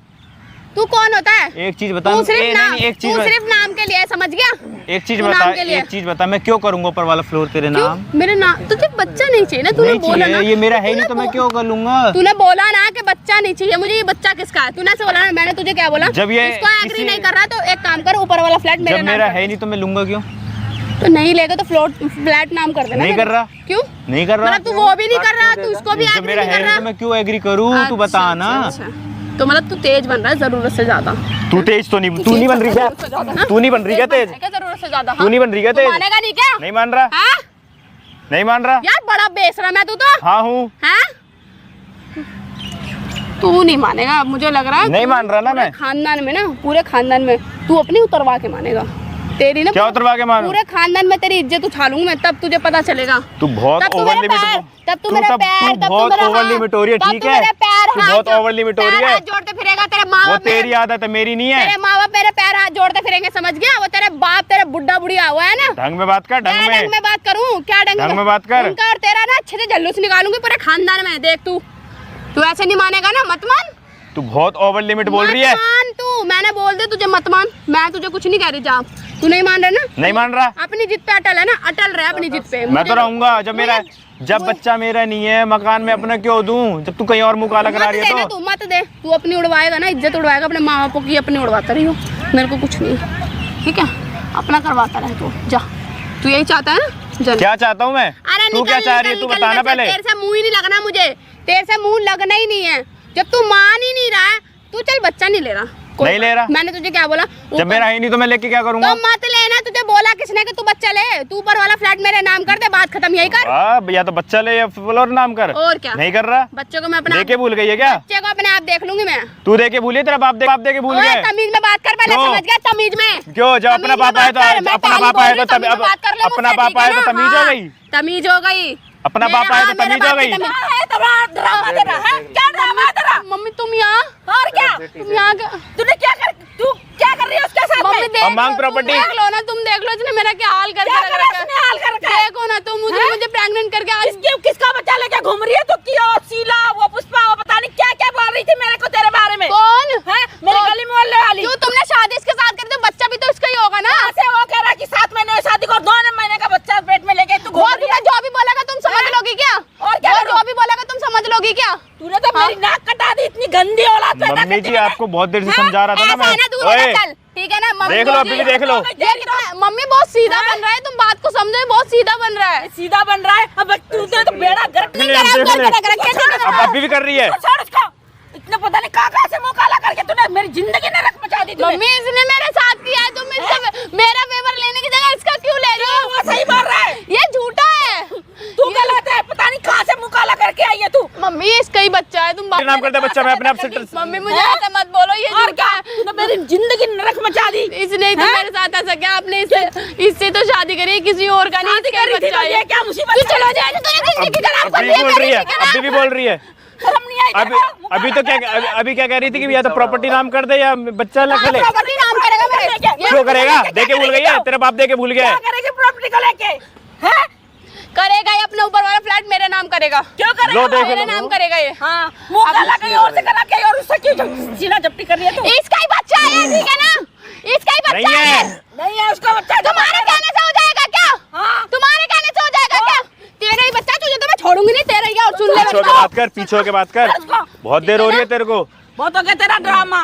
E: तू कौन होता है?
B: एक चीज बता,
E: तू सिर्फ नाम,
B: एक चीज,
E: तू सिर्फ नाम के लिए, समझ गया?
B: एक चीज बता, एक चीज बता, मैं क्यों करूंगा ऊपर वाला फ्लोर तेरे नाम?
E: मेरे नाम तुझे बच्चा नहीं चाहिए ना? तूने बोला ना
B: ये मेरा है नहीं तो मैं क्यों कर लूंगा?
E: तूने बोला ना कि बच्चा नहीं चाहिए मुझे, ये बच्चा किसका है? तूने ऐसे बोला ना, मैंने तुझे क्या बोला?
B: जब ये
E: इसको एग्री नहीं कर रहा तो एक काम कर, ऊपर वाला फ्लैट मेरा
B: जब मेरा है नहीं तो मैं लूंगा क्यों?
E: तो नहीं लेगा तो फ्लैट नाम कर देना।
B: नहीं कर रहा।
E: क्यों
B: नहीं कर रहा?
E: मतलब तू वो भी नहीं कर रहा, तू उसको भी
B: जब
E: एग्री
B: मेरा
E: नहीं
B: है
E: कर
B: नहीं
E: रहा।
B: तो मैं क्यों एग्री करूँ? तू बता ना।
E: तो मतलब तू तेज बन रहा है जरूरत से ज्यादा।
B: तू तेज तो नहीं, तू नहीं बन रही क्या? तू नहीं बन रही क्या तेज?
E: जरूरत से ज्यादा।
B: तू नहीं बन रही क्या तेज?
E: मानेगा नहीं क्या?
B: नहीं मान रहा, नहीं मान रहा
E: यार, बड़ा बेशरम है तू तो।
B: हाँ हूँ।
E: तू नहीं मानेगा, मुझे लग रहा है।
B: नहीं मान रहा ना मैं।
E: खानदान में ना, पूरे खानदान में तू अपनी उतरवा के मानेगा। तेरी ना
B: क्या उतरवा के मानूं?
E: पूरे खानदान में तेरी इज्जत उछालूंगा मैं, तब तुझे पता चलेगा।
B: तू बहुत ओवर लिमिट,
E: तब तू मेरा पैर,
B: तू बहुत ओवर लिमिट हो रही है, ठीक है? तू बहुत ओवर लिमिट हो रही है।
E: जोड़ते फिरेगा तेरे माँ
B: वो
E: बाप।
B: तेरी आदत है, मेरी नहीं है।
E: तेरे माँ बाप मेरे पैर हाथ जोड़ते फिरेंगे, समझ गया? वो तेरे बाप तेरे बुढ़ा बुढ़िया हुआ है ना।
B: ढंग में बात कर, ढंग में
E: बात करूँ क्या?
B: ढंग में बात कर।
E: उनका और तेरा ना अच्छे से जल्लूस निकालूंगी पूरे खानदान में, देख तू। तू ऐसे नहीं मानेगा ना, मत मान।
B: तू बहुत ओवर लिमिट बोल रही है।
E: मान तू, मैंने बोल दिया तुझे मत मान। मैं तुझे कुछ नहीं कह रही, जा। तू नहीं मान रहा ना?
B: नहीं मान रहा।
E: अपनी जिद पे अटल है ना, अटल रहे अपनी जिद पे।
B: मैं तो रहूंगा। जब बच्चा मेरा नहीं है, मकान में अपना क्यों दूं? जब तू कहीं और मुंह काला करा रही है तो
E: तू मत दे। तू अपनी उड़वाएगा ना, इज्जत उड़वाएगा अपने माँ बापों की, अपनी उड़वाता रही हो। मेरे को कुछ नहीं, ठीक है? अपना करवाता रहे तू, जा। तू यही चाहता है ना?
B: क्या चाहता हूँ मैं?
E: अरे
B: तू क्या चाह रही है? तू बताना पहले।
E: तेरे से मुंह ही नहीं लगना मुझे, तेरे से मुंह लगना ही नहीं है। जब तू मान ही नहीं रहा है, तू चल बच्चा नहीं ले रहा।
B: नहीं ले रहा।
E: मैंने तुझे क्या बोला?
B: जब मेरा है नहीं तो मैं लेके क्या करूंगा?
E: तो मत लेना। तुझे बोला किसने कि तू बच्चा ले? तू ऊपर वाला फ्लैट मेरे नाम कर दे, बात खत्म, यही कर।
B: या तो बच्चा ले या फ्लोर नाम कर।
E: और क्या?
B: नहीं कर रहा।
E: बच्चों को मैं अपना
B: देके भूल गई है क्या?
E: बच्चे को अपने आप देख लूंगी मैं।
B: तू देके भूली, तेरा बाप दे के भूल गया।
E: तमीज में बात कर पहले, समझ गया? तमीज में
B: क्यों? जब अपना पापा है तो अपना पापा है तो तब अपना पापा है तो तमीज हो गई।
E: तमीज हो गई।
B: अपना पापा है तो तमीज हो गई।
E: मम्मी तुम यहाँ और क्या? तुम यहाँ
A: तूने क्या कर, तू क्या कर रही है उसके साथ?
E: मम्मी देख
B: मांग प्रॉपर्टी।
E: देख लो ना, तुम देख लो इसने मेरा क्या हाल कर रखा है। देखो ना तुम, मुझे प्रेग्नेंट करके आज
A: किसका बच्चा लेके घूम रही है तू? की शीला, वो पुष्पा, वो पता नहीं क्या क्या बोल रही थी मेरे को तेरे बारे में।
E: कौन
A: है? मेरे गली मोहल्ले वाली।
E: क्यों? तुमने शादी इसके साथ करी तो बच्चा भी तो इसका ही होगा ना।
A: ऐसे वो कह रहा कि 7 महीने शादी को 2 महीने का बच्चा पेट में लेके तू घूम रही है।
E: जो भी बोलेगा तुम समझ लोगी क्या?
A: और क्या?
E: जो भी बोलेगा तुम समझ लोगी क्या?
A: तूने तो मेरी नाक कटा दी, इतनी गंदी औलाद पैदा
B: अम्मी जी आपको बहुत देर से समझा रहा था ना मैं।
E: दूर है ना, चल ठीक है ना मम्मी
B: देख लो अभी भी देख लो।
E: मम्मी बहुत सीधा बन रहा है, तुम बात को समझो, बहुत सीधा बन रहा है।
A: सीधा बन रहा है। अब तूने तो बेड़ा गर्क नहीं
B: अब अभी भी कर रही है।
A: इतना पता नहीं कहाँ से मुंह काला करके तूने मेरी जिंदगी नरक मचा दी।
E: मम्मी इसने मेरे साथ किया है, तुम इससे मेरा फेवर लेने की जगह इसका क्यों ले रही हो?
A: वो सही बोल रहा है,
E: ये झूठा है,
A: तू गलत है। पता नहीं कहाँ से मुंह काला करके आई है तू।
E: मम्मी इसका ही बच्चा है, तुम
B: नाम करता है बच्चा, मैं अपने आप से
E: मम्मी मुझे ऐसा मत बोलो, ये
A: और
E: झूठा
A: क्या,
E: है।
A: तूने मेरी जिंदगी नरक मचा दी।
E: इसने ही तो मेरे साथ ऐसा किया, आपने इससे तो शादी करी, किसी और का नहीं, इसका ही बच्चा है।
A: ये क्या मुसीबत?
E: तू चलो जाए, तूने जिंदगी खराब कर दी है
B: बोल रही है,
E: मेरी।
B: अभी भी बोल रही है।
A: शर्म नहीं आई?
B: अभी तो क्या अभी क्या कह रही थी कि या तो प्रॉपर्टी नाम कर दे या बच्चा लग ले।
E: प्रॉपर्टी नाम करेगा मेरे,
B: क्यों करेगा? देके भूल गई है, तेरा बाप देके भूल गया
A: क्या
B: है।
A: करेगी प्रॉपर्टी को लेके? हैं?
E: करेगा ये अपने ऊपर वाला फ्लैट मेरे नाम करेगा।
A: क्यों करेगा?
B: लो देख
E: मेरे
B: लो।
E: नाम करेगा ये।
A: हाँ, मुंह काला कहीं और से करा के और उससे क्यों सीना झपटी कर रही है तू?
E: इसका ही बच्चा है, ठीक है ना, इसका ही बच्चा
B: नहीं है।
A: नहीं है उसका बच्चा।
E: तुम्हारे कहने से हो जाएगा क्या?
A: हाँ।
E: तुम्हारे कहने से हो जाएगा क्या? तेरा ही बच्चा, तुझे तो मैं छोड़ूंगी नहीं, तेरा ही है। और सुन ले
B: पीछे के बात कर, पीछे के बात कर। बहुत देर हो रही है तेरे को।
A: बहुत हो गया तेरा ड्रामा।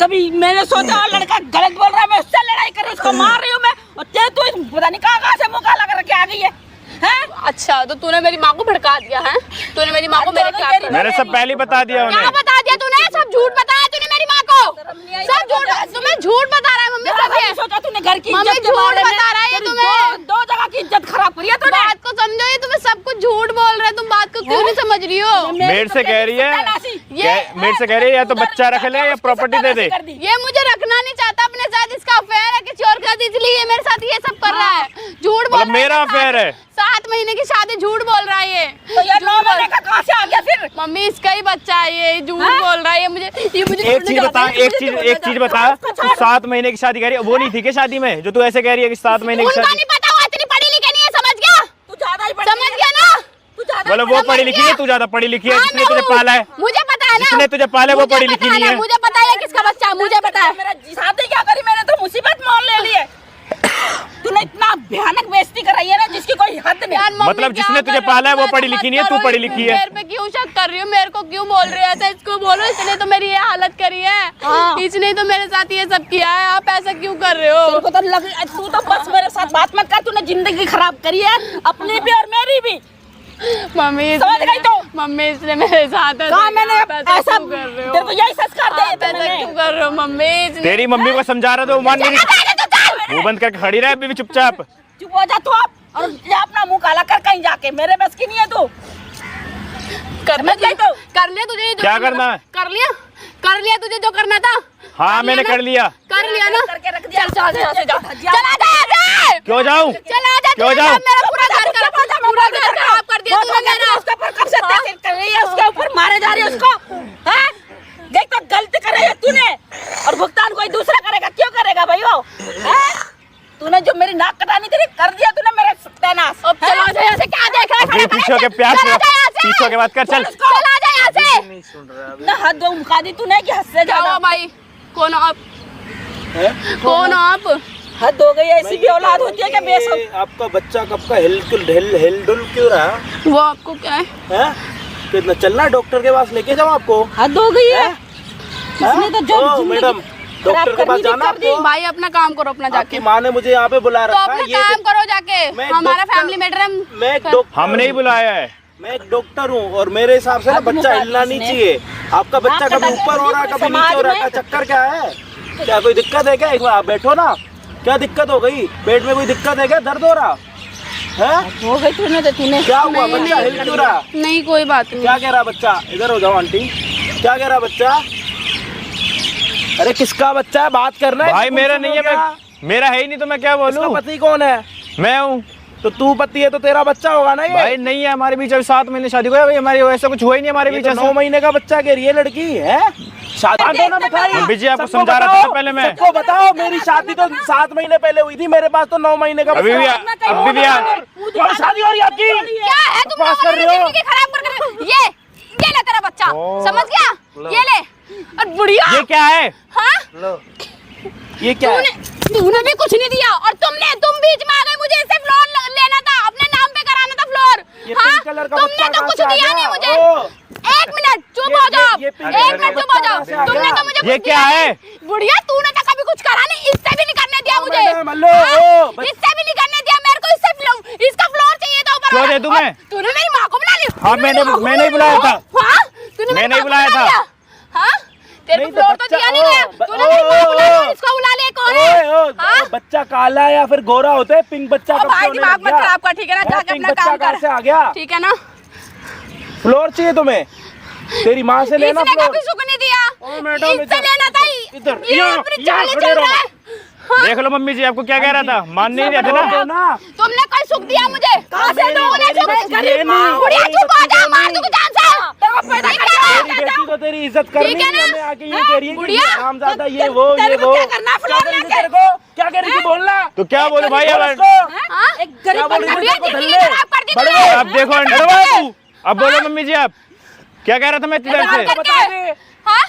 A: कभी मैंने सोचा और लड़का गलत बोल रहा है, मैं उससे लड़ाई कर रही, उसको मार रही हूँ मैं, और तू पता नहीं कहाँ से मुंह काला करके आ गई है। हैं?
E: अच्छा तो तूने मेरी माँ को भड़का दिया है, तूने मेरी माँ को मेरे खिलाफ कर
B: मैंने सब पहले ही बता दिया
E: क्या
B: उन्हें।
E: बता दिया तूने? सब झूठ बताया तूने मेरी माँ को, सब झूठ, तुम्हें झूठ बता रहा है मम्मी, सब ये
A: सोचा तूने घर की
E: मम्मी
A: इज्जत के
E: झूठ
A: बारे में,
E: बता रहा है ये
A: तेरी
E: तुम्हें।
A: दो जगह की इज्जत खराब करी है तूने।
E: बात को समझो, ये तुम्हें सब कुछ झूठ बोल रहे हैं, तुम बात को क्यों नहीं समझ रही हो?
B: मेरे से कह रही है, मेरे से कह रही है या तो बच्चा रख ले या प्रॉपर्टी दे दे।
E: ये मुझे रखना नहीं चाहता अपने साथ, इसका अफेयर है किसी और के साथ, इसलिए ये मेरे साथ ये सब कर रहा है, झूठ बोल रहा है।
B: मेरा अफेयर है।
E: 7 महीने की शादी, झूठ बोल रहा है ये।
A: तो यार 9 महीने का कहाँ से आ गया फिर?
E: मम्मी इसका ही बच्चा है ये, झूठ बोल रहा है ये मुझे
B: एक चीज बता, एक चीज बता, तू 7 महीने की शादी करी, वो नहीं थी क्या शादी में जो तू ऐसे कह रही है कि 7 महीने की
E: उनका
B: शादी?
E: नहीं पता, वो इतनी पढ़ी लिखी नहीं है, समझ गया?
A: तू ज्यादा ही
E: समझ गया ना?
B: बोलो वो पढ़ी लिखी है, तू ज्यादा पढ़ी लिखी है,
E: हाँ,
B: जिसने
E: मैं
B: तुझे
E: हूँ।
B: पाला है,
E: मुझे पता है ना,
B: जिसने तुझे पाला है वो
E: मुझे
B: पढ़ी लिखी
E: पता
B: नहीं है।
E: मुझे पता है किसका बच्चा है, मुझे पता है।
A: मेरा शादी क्या करी मैंने, तो मुसीबत मोल ले ली है। तूने इतना भयानक बेइज्जती कराई है ना जिसकी कोई हद नहीं।
E: यार, मम्मी
B: मतलब
E: क्या
B: जिसने तुझे
E: कर रहे हो?
B: पाला है वो
E: ऐसा
B: पढ़ी
E: मत
B: लिखी नहीं है, तू
E: करो,
B: पढ़ी लिखी है।
E: मेरे पे क्यों शक कर रही हो? मेरे को क्यों बोल रही है ऐसा? इसको बोलो, इसने तो मेरी ये हालत करी है, इसने तो मेरे साथ ये सब किया है, आप ऐसा क्यों कर रहे हो?
A: तेरे को तो लग, तू तो बस मेरे साथ बात मत कर, तूने जिंदगी खराब करी है अपनी भी और मेरी भी।
E: मम्मी
A: समझ गई तो?
E: मम्मी इसने मेरे साथ
A: कहा मैंने
E: आप
A: ऐसा,
E: क्यों कर रहे हो?
A: तेरे को यही संस्कार दिए
E: आप
A: थे
E: ऐसा
A: मैंने।
E: क्यों कर रहे हो मम्मी?
B: तेरी मम्मी को समझा रहा था, वो मान नहीं रही। मुंह बंद करके खड़ी रहे अभी भी चुपचाप।
A: चुप हो जा तू अब, और जा अपना मुंह काला कर कहीं जाके, मेरे बस की नहीं है तू।
E: करना
A: समझ गई तो?
E: कर लिया तुझे जो
B: क्या करना है?
E: कर लिया तुझे जो करना था।
B: हाँ मैंने कर लिया।
E: कर लिया ना?
A: करके रख दिया।
E: चल चल यहाँ से जा, चला जा यहाँ से।
B: क्यों जाऊँ?
E: चला जा,
B: क्यों
E: तूने
B: जाऊँ?
E: मेरा पूरा घर खराब कर दिया तूने मेरा।
A: उसके ऊपर कब से तहसील कर रही है, उसके ऊपर मारे जा रही है उसको। हैं? देख तो गलती कर रही है तूने, और भुगतान कोई दूसरा करेगा, क्यों करेगा भाई वो? हैं? तूने जो मेरी नाक कटानी थी कर दिया तूने मेरे सत्यानाश।
E: अब चला जा यहाँ से, क्या देख रहा है?
B: अभी पीछे के प्यार से, पीछे के बात कर चल।
E: चला जा यहाँ से।
A: ना हद दो मुका दी तूने कि हद से
E: क्या हुआ
A: ज्यादा
E: भाई? कौन आप? कौन आप?
A: हद हो गई है। ऐसी भी औलाद होती है क्या बेशक?
D: आपका बच्चा कब का हिलडुल क्यों रहा
E: वो आपको क्या है?
D: है? कितना चलना है डॉक्टर के पास लेके जाओ आपको?
A: हद हो गई है।
D: हाँ?
A: तो जो
D: ओ,
A: जिंदगी
D: मैडम डॉक्टर के पास जाना आपको?
E: भाई अपना काम करो अपना जाके।
D: आपकी माँ ने मुझे यहाँ पे बुला
E: तो
D: रखा है।
E: अपना काम करो जाके,
D: मैं
E: हमारा
D: डॉक्टर-
E: फैमिली मैटर है।
D: मैं एक डॉक्टर
B: हमने ही बुलाया है।
D: मैं एक डॉक्टर हूँ और मेरे हिसाब से ना बच्चा हिलना नहीं चाहिए। आपका बच्चा कभी ऊपर हो रहा है कभी नीचे हो रहा है, चक्कर क्या है? क्या कोई दिक्कत है क्या? एक बार आप बैठो ना, क्या दिक्कत हो गई? पेट में कोई दिक्कत है क्या? दर्द हो रहा है?
A: हो गई तूने तो तूने
D: क्या हुआ? बच्चा हिल क्यों रहा?
E: नहीं कोई बात नहीं।
D: क्या कह रहा बच्चा? इधर हो जाओ आंटी, क्या कह रहा बच्चा? अरे किसका बच्चा है? बात करना है।
B: भाई मेरा नहीं है, मेरा है ही नहीं तो मैं क्या
D: इसका
B: बोलूं?
D: पति कौन है?
B: मैं हूँ।
D: तो तू पति है तो तेरा बच्चा होगा ना ये?
B: भाई नहीं है हमारे बीच, अभी 7 महीने शादी हुई है भाई, हमारी ऐसा कुछ हुआ ही नहीं हमारे
D: ये
B: बीच।
D: तो
B: ऐसा
D: 9 महीने का बच्चा कह रही है लड़की है। शादी दो ना मिठाई।
B: विजय आपको
D: सबको
B: समझा रहा था
D: बताओ,
B: पहले मैं।
D: सबको बताओ मेरी शादी तो 7 महीने पहले हुई थी, मेरे पास तो 9 महीने का
B: अभी भी
D: बच्चा।
B: अभी भी
D: कौन शादी हो रही है आपकी?
E: क्या है तुम
D: बकवास कर रही हो?
E: जिंदगी खराब कर ये ले तेरा बच्चा, समझ गया? ये ले। और बुढ़िया
B: ये क्या है?
E: हाँ?
D: ये क्या है?
E: तूने भी कुछ नहीं दिया और तुम बीच में आ गए। मुझे इससे फ्लोर लेना था, अपने नाम पे कराना था फ्लोर। फ्लोर।
D: ये
E: हाँ,
D: पिंक कलर का
E: तुमने
D: बच्चा
E: तो
D: कहाँ
E: कुछ
D: से आ
E: दिया
D: गया?
E: नहीं मुझे।
D: ओ,
E: 1 मिनट चुप हो जाओ,
D: ये पिंक
E: 1
D: कलर
E: मिनट
D: का
E: चुप हो
D: बच्चा
E: जाओ।
D: कहाँ से आ
E: तुमने
D: गया?
E: तो मुझे
C: ये
E: कुछ
C: क्या
E: दिया
C: है?
E: नहीं। बुढ़िया तूने तो कभी कुछ करा नहीं, इससे भी नहीं करने दिया मुझे।
D: मैडम, हेलो,
E: हाँ?
D: ओ,
E: इससे भी नहीं करने दिया मेरे को, इसका फ्लोर चाहिए था ऊपर
C: क्यों
E: वाला।
C: दे दूं मैं?
E: और तूने मेरी माँ को बुला लिया।
C: हाँ,
E: तूने मेरी माँ को
C: मैंने ही बुलाया था।
E: हाँ? तूने मेरी
C: मैंने ही
E: माँ को
C: बुलाया
E: बुला
C: था।
E: लिया। हाँ? तेरे
D: नहीं
E: को
D: तो
E: फ्लोर तो
D: बच्चा-
E: दिया नहीं
D: ओ,
E: गया।
D: ब-
E: तूने मेरी माँ को बुला लिया,
D: ओ,
E: इसको बुला लिया, कौन
D: ओए,
E: है?
D: ओ,
E: हाँ?
D: बच्चा काला या फिर गोरा होता है, पिंक बच्चा
E: ओ
D: कब से
E: भाई
D: होने
E: दिमाग
D: लग
E: मत
D: गया?
E: खराब कर, ठीक है ना?
D: हाँ,
E: जाके
D: पिंक
E: अपना
D: बच्चा
E: काम
D: कहाँ
E: कर।
D: से आ गया?
E: ठीक है ना?
D: फ्लोर चाहिए तुम्हें? तेरी माँ से लेना
E: इसने
D: फ्लोर।
E: कभी सुख नहीं दिया।
D: ओ, मैडम,
E: इससे
D: इधर-
E: लेना था।
D: इधर,
E: ये
D: यहाँ,
E: अपनी
D: यहाँ
E: चालें
D: खड़े
E: चल
D: रहो।
E: रहा है। हाँ?
C: देख लो मम्मी जी, आपको क्या कह रहा था, मान नहीं रहे थे
D: दो
C: ना।
D: ना।
E: तुमने कोई सुख दिया मुझे? कहाँ से
D: मेरी-
E: तूने
D: मेरी
E: सुख?
D: बच्ची
E: गरीब
D: ये
E: माँ।
D: नहीं,
E: बुढ़िया
D: मेरी
E: चुप हो
D: बच्ची
E: जा,
D: ये
E: मार
D: नहीं।
E: दूंगी जान से। तेरे को पैदा कर
D: तेरी बेटी को तेरी इज्जत करनी
E: ठीक है ना?
D: है, आके यूं कह रही है कि
E: बुढ़िया,
D: हरामजादा ये वो ये
A: तेरे को
D: वो।
A: क्या करना है
D: क्या
A: फ्लोर
D: करी थी
A: लेके?
D: तेरे को? क्या कह रही थी बोलना?
C: तो क्या बोलो भाई,
D: बोल
C: अब
D: उसको।
E: हाँ?
A: एक गरीब
D: क्या बोल रही थी
E: बुढ़िया
D: तेरे को
E: जिंदगी
D: धल्ले?
E: खराब कर दी
D: बड़े
E: तूने।
C: अब देखो
D: डरवा तू।
C: अब बोलो मम्मी जी, आप क्या कह रहा था मैं इतनी देर से?
D: बता दे।
E: हाँ?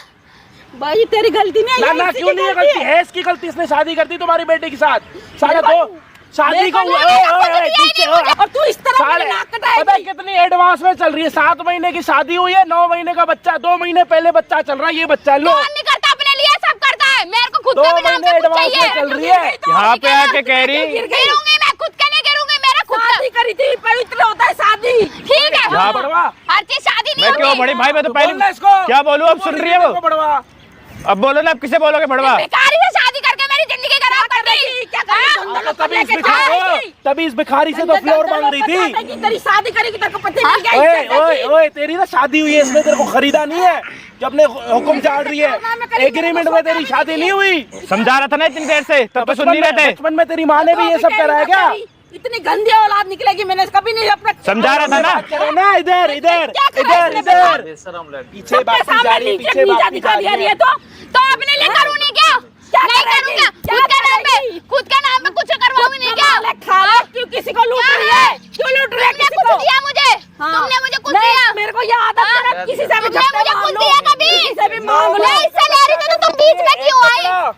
A: भाई तेरी गलती नहीं
D: ना
A: है,
D: ना
A: इसी
D: क्यों
A: की
D: नहीं है
A: गलती
D: गलती? है इसकी गलती, इसने शादी कर दी तुम्हारी बेटी के साथ। साढ़े दो शादी
A: मेरे
D: को
A: को नहीं
D: ओए,
A: पता,
D: ओए,
A: कुछ
D: ओए,
A: दिया ही
D: पीछे,
A: नहीं मुझे। और तू इस तरह
D: साढ़े-
A: मेरे नाक
D: पता है
A: कटाएगी।
D: कितनी एडवांस में चल रही है? 7 महीने की शादी हुई है, 9 महीने का बच्चा, 2 महीने पहले बच्चा चल रहा है, ये बच्चा लो।
E: कौन नहीं करता अपने लिए, सब करता है। मेरे को खुद
D: 2
E: के भी नाम
D: महीने
E: पे कुछ
D: एडवांस में
E: चाहिए।
D: चल रही है।
C: यहाँ पे आके कह रही
E: गिरूंगी मैं, खुद के नहीं गिरूंगी, मेरा खुद
A: शादी
E: का।
A: करी थी, पवित्र होता है शादी।
E: ठीक है।
C: हाँ,
D: बड़वा।
E: हर चीज शादी नहीं
C: मैं क्यों
E: होती।
C: बड़ी भाई, मैं तो
D: बोलना
C: पहले
D: इसको।
C: क्या बोलूं, अब सुन रही है वो।
D: बड़वा।
C: अब बोलो ना, अब किसे बोलोगे भड़वा?
E: भिखारी से शादी करके मेरी जिंदगी खराब कर दी।
A: क्या करेगी?
D: तभी इस भिखारी से तो फ्लोर मांग रही थी।
A: तेरी शादी करेगी, तेरे को पता नहीं क्या
D: ओए
A: इज्जत
D: ओए
A: देगी।
D: ओए, तेरी ना शादी हुई है, इसमें तेरे को खरीदा नहीं है जो अपने हुक्म चाड़ रही है। एग्रीमेंट में तेरी शादी नहीं हुई।
C: समझा रहा था ना इतनी देर से, तब तो सुन नहीं रहे थे।
D: बचपन में तेरी माँ ने भी ये सब कराया क्या?
A: इतनी गंदी औलाद निकलेगी, मैंने कभी नहीं अपने
C: समझा रहा था ना।
D: करो ना, इधर इधर
A: क्या करा
D: इधर
A: इसने
D: इधर
A: बताओ?
D: पीछे
A: सबके
D: बात की जा
A: सामने
D: रही है,
A: नीचे
D: पीछे
A: नीचा
D: बात की
A: दिखा
D: जा
A: दिया
D: रही
A: रही
D: है।
A: है तो
E: अपने लिए करूँ नहीं क्या?
A: क्या
E: नहीं
A: करेगी?
E: करूँगा।
A: क्या
E: खुद के नाम पे,
A: करेगी?
E: खुद के नाम पे कुछ करवाऊंगी नहीं क्या?
A: मालिक खाला, क्यों किसी को लूट रही है? क्यों लूट रही है
E: तुमने
A: किसी
E: कुछ
A: को?
E: दिया मुझे?
A: हाँ।
E: तुमने मुझे कुछ
A: नहीं,
E: दिया?
A: मेरे को ये आदत है ना, किसी से भी
E: तुमने
A: झपटे
E: मुझे
A: मार
E: कुछ
A: लो,
E: दिया कभी?
A: किसी से भी मांग लो।
E: मैं इससे ले रही थी तो तुम बीच में क्यों आई?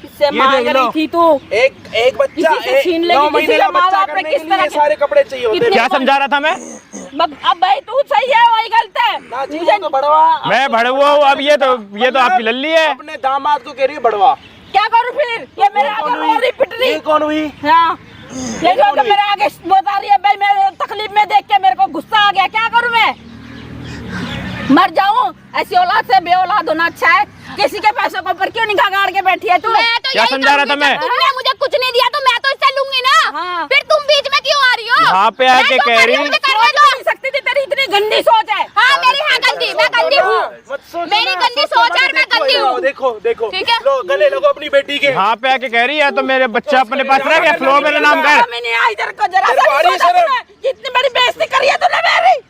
A: किससे मांग
D: देख लो।
A: रही थी तू?
D: एक बच्चा
A: किसी से छीन लेगी,
D: 9 महीने
A: किसी
D: का
A: का माँ
D: बच्चा
A: बाप ने
D: करने
A: किस
D: के लिए
A: तरह
D: ये
A: के-
D: सारे कपड़े चाहिए होते हैं।
C: क्या समझा रहा था मैं?
A: अब भाई तू सही है, वही गलत है।
D: ना चाहिए तो बड़वा।
C: मैं भड़वा हूँ, अब ये तो आपकी लल्ली है।
D: अपने दामाद को कह रही है बड़वा।
A: क्या करूँ फिर? ये मेरे आगे रो रही पिट रही।
D: ये कौन हुई?
A: हाँ, ये जो तो मेरे आगे बता रही है भाई, मेरे तकलीफ में देख के मेरे को गुस्सा आ गया। क्या करूँ मैं? मर जाऊं? ऐसी औलाद से बे औलाद होना अच्छा है। किसी के पैसों के ऊपर क्यों निगाह गाड़ के बैठी है तू?
E: मैं तो
C: क्या
E: यही
C: समझा रहा था
E: करूंगी,
C: मैं?
E: जब तुमने मुझे कुछ नहीं दिया तो मैं तो इससे लूंगी ना।
A: हाँ।
E: फिर तुम बीच में क्यों आ रही हो?
C: यहाँ पे आके
E: मैं जो
C: कह
E: कर
C: रही-
E: हूँ, मुझे करने
A: सोच
E: दो।
A: नहीं सकती थी, तेरी इतनी गंदी सोच है।
E: हाँ मेरी है गंदी, मैं गंदी हूँ।
D: मत सोचो
E: मेरी
D: ना,
E: गंदी
D: सोचो
E: सोच
D: मत,
E: है और मैं
D: देखो,
E: गंदी हूँ।
D: देखो देखो
E: ठीक है?
D: लो गले लगो अपनी बेटी के।
C: यहाँ पे आके कह रही है तो मेरे बच्चा अपने पास रह गया, फ्लोर मेरा नाम कर।
A: शर्म ही नहीं आई तेरे को जरा
D: तेरे को
A: सा?
D: आ रही है
A: सोचा
D: शर्म?
A: तूने? इतनी बड़ी बेइज्जती करी है तूने मेरी।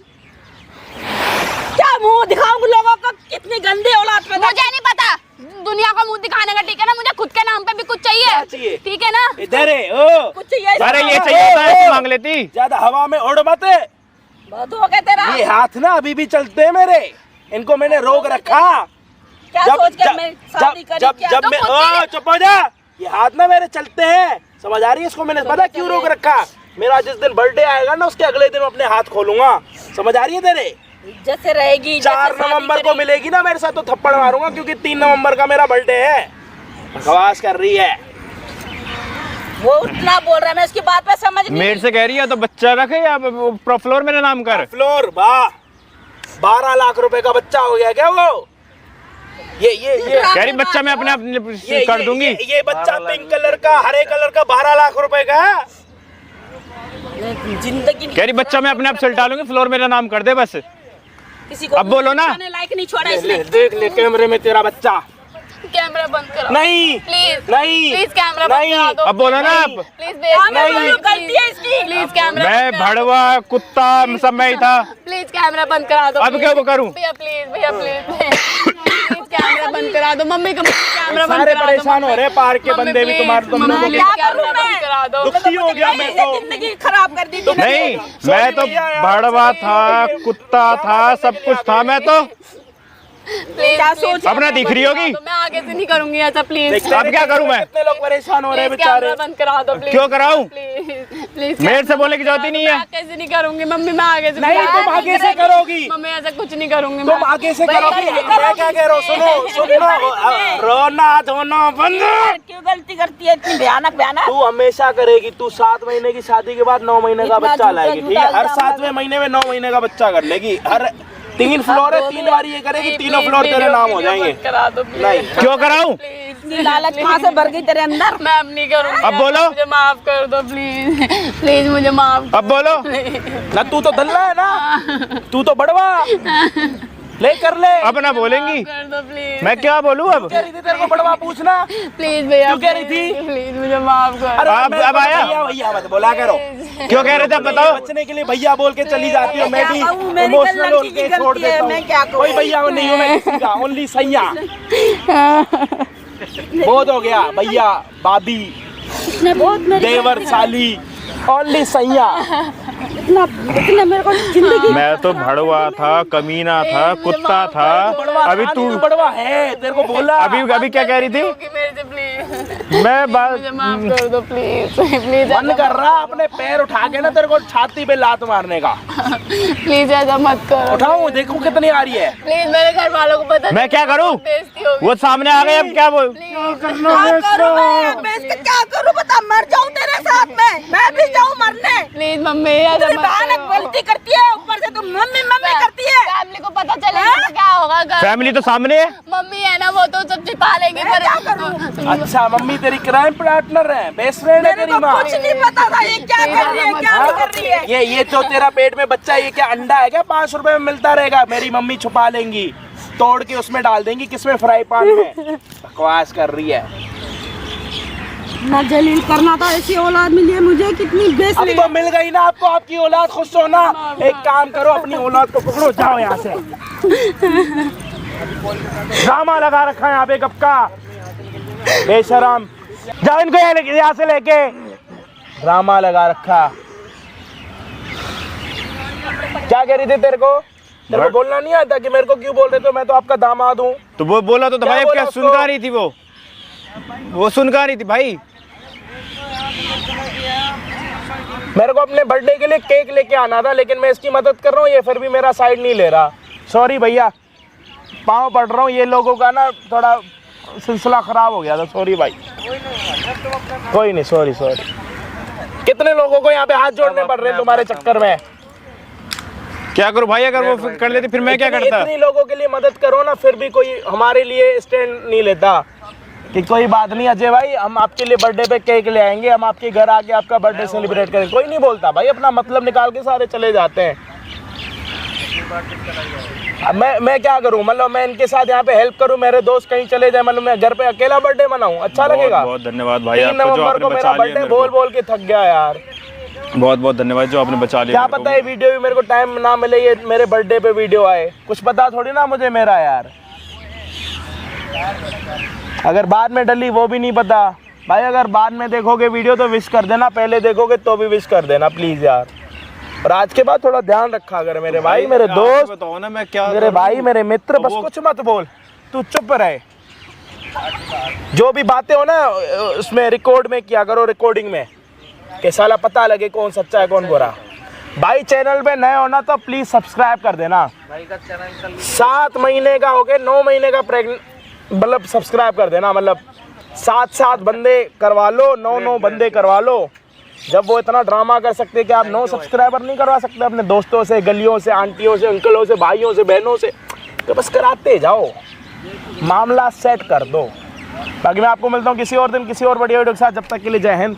A: क्या मुंह दिखाऊंगी लोगों को? कितनी गंदी औलाद पैदा
E: मुझे नहीं पता दुनिया को मुंह दिखाने का, ठीक है ना? मुझे खुद के नाम पे भी कुछ
D: क्या चाहिए?
E: चाहिए, ठीक है ना?
D: इधर है ओ।
A: कुछ चाहिए?
C: अरे ये चाहिए होता है, ऐसे मांग लेती।
D: ज्यादा हवा में उड़ मत।
A: बहुत हो गया तेरा।
D: ये हाथ ना अभी भी चलते हैं मेरे, इनको मैंने रोक रखा।
A: क्या सोच के मैं शादी करी?
D: जब
A: क्या?
D: जब
E: तो
D: मैं
E: खुद के लिए-
D: चुप हो जा। ये हाथ ना मेरे चलते हैं, समझ आ रही है इसको? मैंने पता क्यों रोक रखा? मेरा जिस दिन बर्थडे आएगा ना, उसके अगले दिन मैं अपने हाथ खोलूंगा। समझ आ रही है तेरे?
A: इज्जत से रहेगी। इज्जत
D: 4
A: से शादी
D: नवंबर को
A: करेगी।
D: मिलेगी ना मेरे साथ तो थप्पड़ मारूंगा, क्योंकि 3 नवंबर का मेरा बर्थडे है। बकवास कर रही है।
A: वो उतना बोल रहा है, मैं उसकी बात पे समझ नहीं।
C: मेरे से कह रही है तो बच्चा रखे या फ्लोर मेरा नाम कर।
D: फ्लोर 12 लाख रुपए का बच्चा हो गया क्या वो? ये
C: कह रही बच्चा मैं अपने आप कर दूंगी।
D: ये बच्चा पिंक कलर का, हरे कलर का 12 लाख रुपए का है।
A: जिंदगी
C: कह रही बच्चा मैं अपने आप सिलटा लूंगी, फ्लोर मेरा नाम कर दे बस।
A: किसी को
C: अब बोलो ना।
A: लायक नहीं छोड़ा
D: ले,
A: इसने।
D: देख ले कैमरे में तेरा बच्चा।
E: कैमरा बंद करो।
D: नहीं
E: प्लीज
D: नहीं
E: प्लीज कैमरा बंद
D: नहीं।
E: करा दो।
C: अब बोलो ना आप।
E: प्लीज
A: मैं बोलूं गलती है इसकी।
E: प्लीज कैमरा
C: मैं भड़वा कुत्ता सब मैं ही था,
E: प्लीज कैमरा बंद करा दो।
C: अब
E: please।
C: क्या वो करूं?
E: भैया प्लीज प्लीज कैमरा बंद करा दो। मम्मी को कैमरा बंद
D: सारे
E: करा दो।
D: परेशान हो रहे हैं पार्क के बंदे भी तुम्हारे, तुम लोगों के।
A: क्या करूं
E: कैमरा
A: मैं?
E: बंद करा दो।
D: दुखी हो गया मैं तो।
A: जिंदगी खराब कर दी तूने।
C: नहीं, मैं तो भड़वा था, कुत्ता था, सब कुछ था मैं तो।
A: क्या सोच
B: अपना दिख रही होगी।
E: मैं आगे से नहीं करूंगी ऐसा प्लीज।
B: अब क्या करूं मैं?
D: कितने लोग परेशान हो रहे हैं बेचारे।
E: बंद करा दो प्लीज।
B: क्यों कराऊं?
E: प्लीज
B: मेरे से बोलने की जरूरत ही नहीं है।
E: कैसे नहीं करूंगी मम्मी, मैं आगे से
D: नहीं तुम आगे से करोगी,
E: मम्मी ऐसा कुछ नहीं करूंगी
D: तुम आगे से करोगी। मैं क्या कह रहा हूँ, सुनो रोना धोना बंद।
A: क्यों गलती करती है इतनी भयानक भयानक?
D: तू हमेशा करेगी, तू 7 महीने की शादी के बाद 9 महीने का
A: इतना
D: बच्चा
A: झूठा
D: लाएगी, ठीक है? हर 7वें महीने में 9 महीने का बच्चा कर लेगी। हर 3 फ्लोर है, 3 बार ये करेगी, तीनों फ्लोर तेरे नाम हो जाएंगे।
E: करा दो
D: नहीं
B: क्यों कराऊं?
A: लालच कहाँ से भर गई तेरे अंदर?
E: मैं अब नहीं करूंगी।
B: अब बोलो।
E: मुझे माफ कर दो प्लीज, प्लीज मुझे माफ।
B: अब बोलो।
D: ना तू तो दल्ला है ना, तू तो बड़वा ले कर ले।
B: अब ना बोलेंगी?
E: कर दो प्लीज।
B: मैं क्या बोलूं अब?
D: कह रही थी तेरे को बड़वा पूछना,
E: प्लीज भैया,
D: क्यों कह रही थी?
E: प्लीज मुझे माफ कर।
D: अरे
B: अब आया?
D: भैया भैया मत बोला करो।
B: क्यों कह रहे थे? अब बताओ।
D: बचने के लिए भैया बोल के चली जाती हो, मैं भी
A: क्या कहूँ? मेरी
D: इमोशनल
A: गलती
D: होके
A: की
D: छोड़
A: गलती है,
D: देता
A: मैं क्या
D: हूँ।
A: कहूँ?
D: कोई भैया नहीं हूँ मैं किसी का, ओनली सैया। बहुत हो गया भैया भाभी
A: इसने बहुत मेरी
D: देवर साली, ओनली सैया।
A: इतना मेरे को जिंदगी
B: मैं तो भड़वा था, कमीना था, कुत्ता था। अभी तू
D: बड़वा है, तेरे को बोला।
B: अभी क्या कह रही थी?
E: मेरे से प्लीज
B: मैं बात
E: मुझे माफ कर दो प्लीज, प्लीज
D: मन कर रहा अपने पैर उठा के ना तेरे को छाती पे लात मारने का।
E: प्लीज ऐसा मत करो।
D: उठाऊं देखूं कितनी आ रही है।
E: प्लीज मेरे घर वालों को पता
B: मैं क्या करूं?
E: बेइज्जती होगी।
B: वो सामने आ गए, अब क्या बोल?
A: क्या करूं बता? मर जाऊं तेरे साथ में, मैं भी जाऊं मरने।
E: प्लीज मम्मी ऐसा
A: तेरी
E: मत
A: बहन
E: करो।
A: गलती करती है, ऊपर से तुम मम्मी मम्मी करती है।
E: फैमिली को पता चलेगा तो क्या होगा?
B: फैमिली तो सामने है।
E: मम्मी है ना, वो तो सब छिपा लेंगे।
A: मैं क्या
E: पर
D: अच्छा मम्मी तेरी क्राइम पार्टनर है, बेस्ट फ्रेंड है
A: मेरे
D: तेरी
A: को
D: माँ।
A: कुछ नहीं पता था ये क्या कर रही है, क्या नहीं कर रही है।
D: ये तो तेरा पेट में बच्चा, ये क्या अंडा है क्या 5 रुपए में मिलता रहेगा? मेरी मम्मी छुपा लेंगी, तोड़ के उसमें डाल देंगी, किसमें? फ्राई पैन में। बकवास कर रही है।
A: ना जलील करना था, ऐसी औलाद मिली है मुझे, कितनी बेस
D: अब तो मिल गई ना आपको आपकी औलाद, खुश हो ना? एक काम करो, अपनी औलाद को पकड़ो, जाओ यहाँ से। ड्रामा लगा रखा है यहाँ पे कब का, बेशरम। जाओ इनको यहाँ से लेके, ड्रामा लगा रखा। क्या कह रही थी तेरे को? तेरे को बोलना नहीं आता कि मेरे को क्यों बोल रहे थे? मैं तो आपका दामाद हूँ।
B: तो वो बोला तो भाई, अब क्या
D: उसको?
B: सुनका रही थी वो सुनका रही थी भाई।
D: मेरे को अपने बर्थडे के लिए केक लेके आना था, लेकिन मैं इसकी मदद कर रहा हूँ, ये फिर भी मेरा साइड नहीं ले रहा। सॉरी भैया, पाँव पड़ रहा हूँ, ये लोगों का ना थोड़ा सिलसिला खराब हो गया था, सॉरी भाई। कोई नहीं, सॉरी। कितने लोगों को यहाँ पे हाथ जोड़ने पड़ रहे हैं तुम्हारे चक्कर में।
B: क्या करूं भाई? अगर वो कर लेती फिर मैं क्या करता?
D: इतनी लोगों के लिए मदद करो ना, फिर भी कोई हमारे लिए स्टैंड नहीं लेता कि कोई बात नहीं अजय भाई, हम आपके लिए बर्थडे पे केक ले आएंगे, हम आपके घर आके आपका बर्थडे सेलिब्रेट करेंगे। कोई नहीं बोलता भाई, अपना मतलब निकाल के सारे चले जाते हैं। अब मैं क्या करूं? मतलब मैं इनके साथ यहाँ पे हेल्प करूं, मेरे दोस्त कहीं चले जाए, मतलब मैं घर पे अकेला बर्थडे मनाऊं? अच्छा लगेगा?
B: बहुत धन्यवाद भाई
D: 3
B: आपको, जो
D: नवंबर
B: आपने
D: को मेरा
B: बचा लिया
D: बर्थडे
B: मेरे को।
D: बोल के थक गया यार।
B: बहुत धन्यवाद जो आपने बचा लिया
D: क्या
B: मेरे को।
D: पता है वीडियो भी मेरे को टाइम ना मिले, ये मेरे बर्थडे पे वीडियो आए, कुछ पता थोड़ी ना मुझे मेरा यार। अगर बाद में डली वो भी नहीं पता भाई। अगर बाद में देखोगे वीडियो तो विश कर देना, पहले देखोगे तो भी विश कर देना प्लीज यार। और आज के बाद थोड़ा ध्यान रखा अगर मेरे भाई, मेरे दोस्त,
B: बताओ ना मैं क्या
D: मेरे भाई, मेरे मित्र, बस
B: वो-
D: कुछ मत बोल, तू चुप रहे। जो भी बातें हो ना उसमें रिकॉर्ड में किया करो, रिकॉर्डिंग में, कि साला पता लगे कौन सच्चा है कौन बुरा। भाई चैनल पे नए होना तो प्लीज सब्सक्राइब कर देना। 7 महीने का हो गया, 9 महीने का मतलब सब्सक्राइब कर देना, मतलब 7 बंदे करवा लो, 9 बंदे करवा लो। जब वो इतना ड्रामा कर सकते कि आप 9 सब्सक्राइबर नहीं करवा सकते अपने दोस्तों से, गलियों से, आंटियों से, अंकलों से, भाइयों से, बहनों से, तो बस कराते जाओ, मामला सेट कर दो। बाकी मैं आपको मिलता हूँ किसी और दिन किसी और बढ़िया वीडियो के साथ। जब तक के लिए जय हिंद।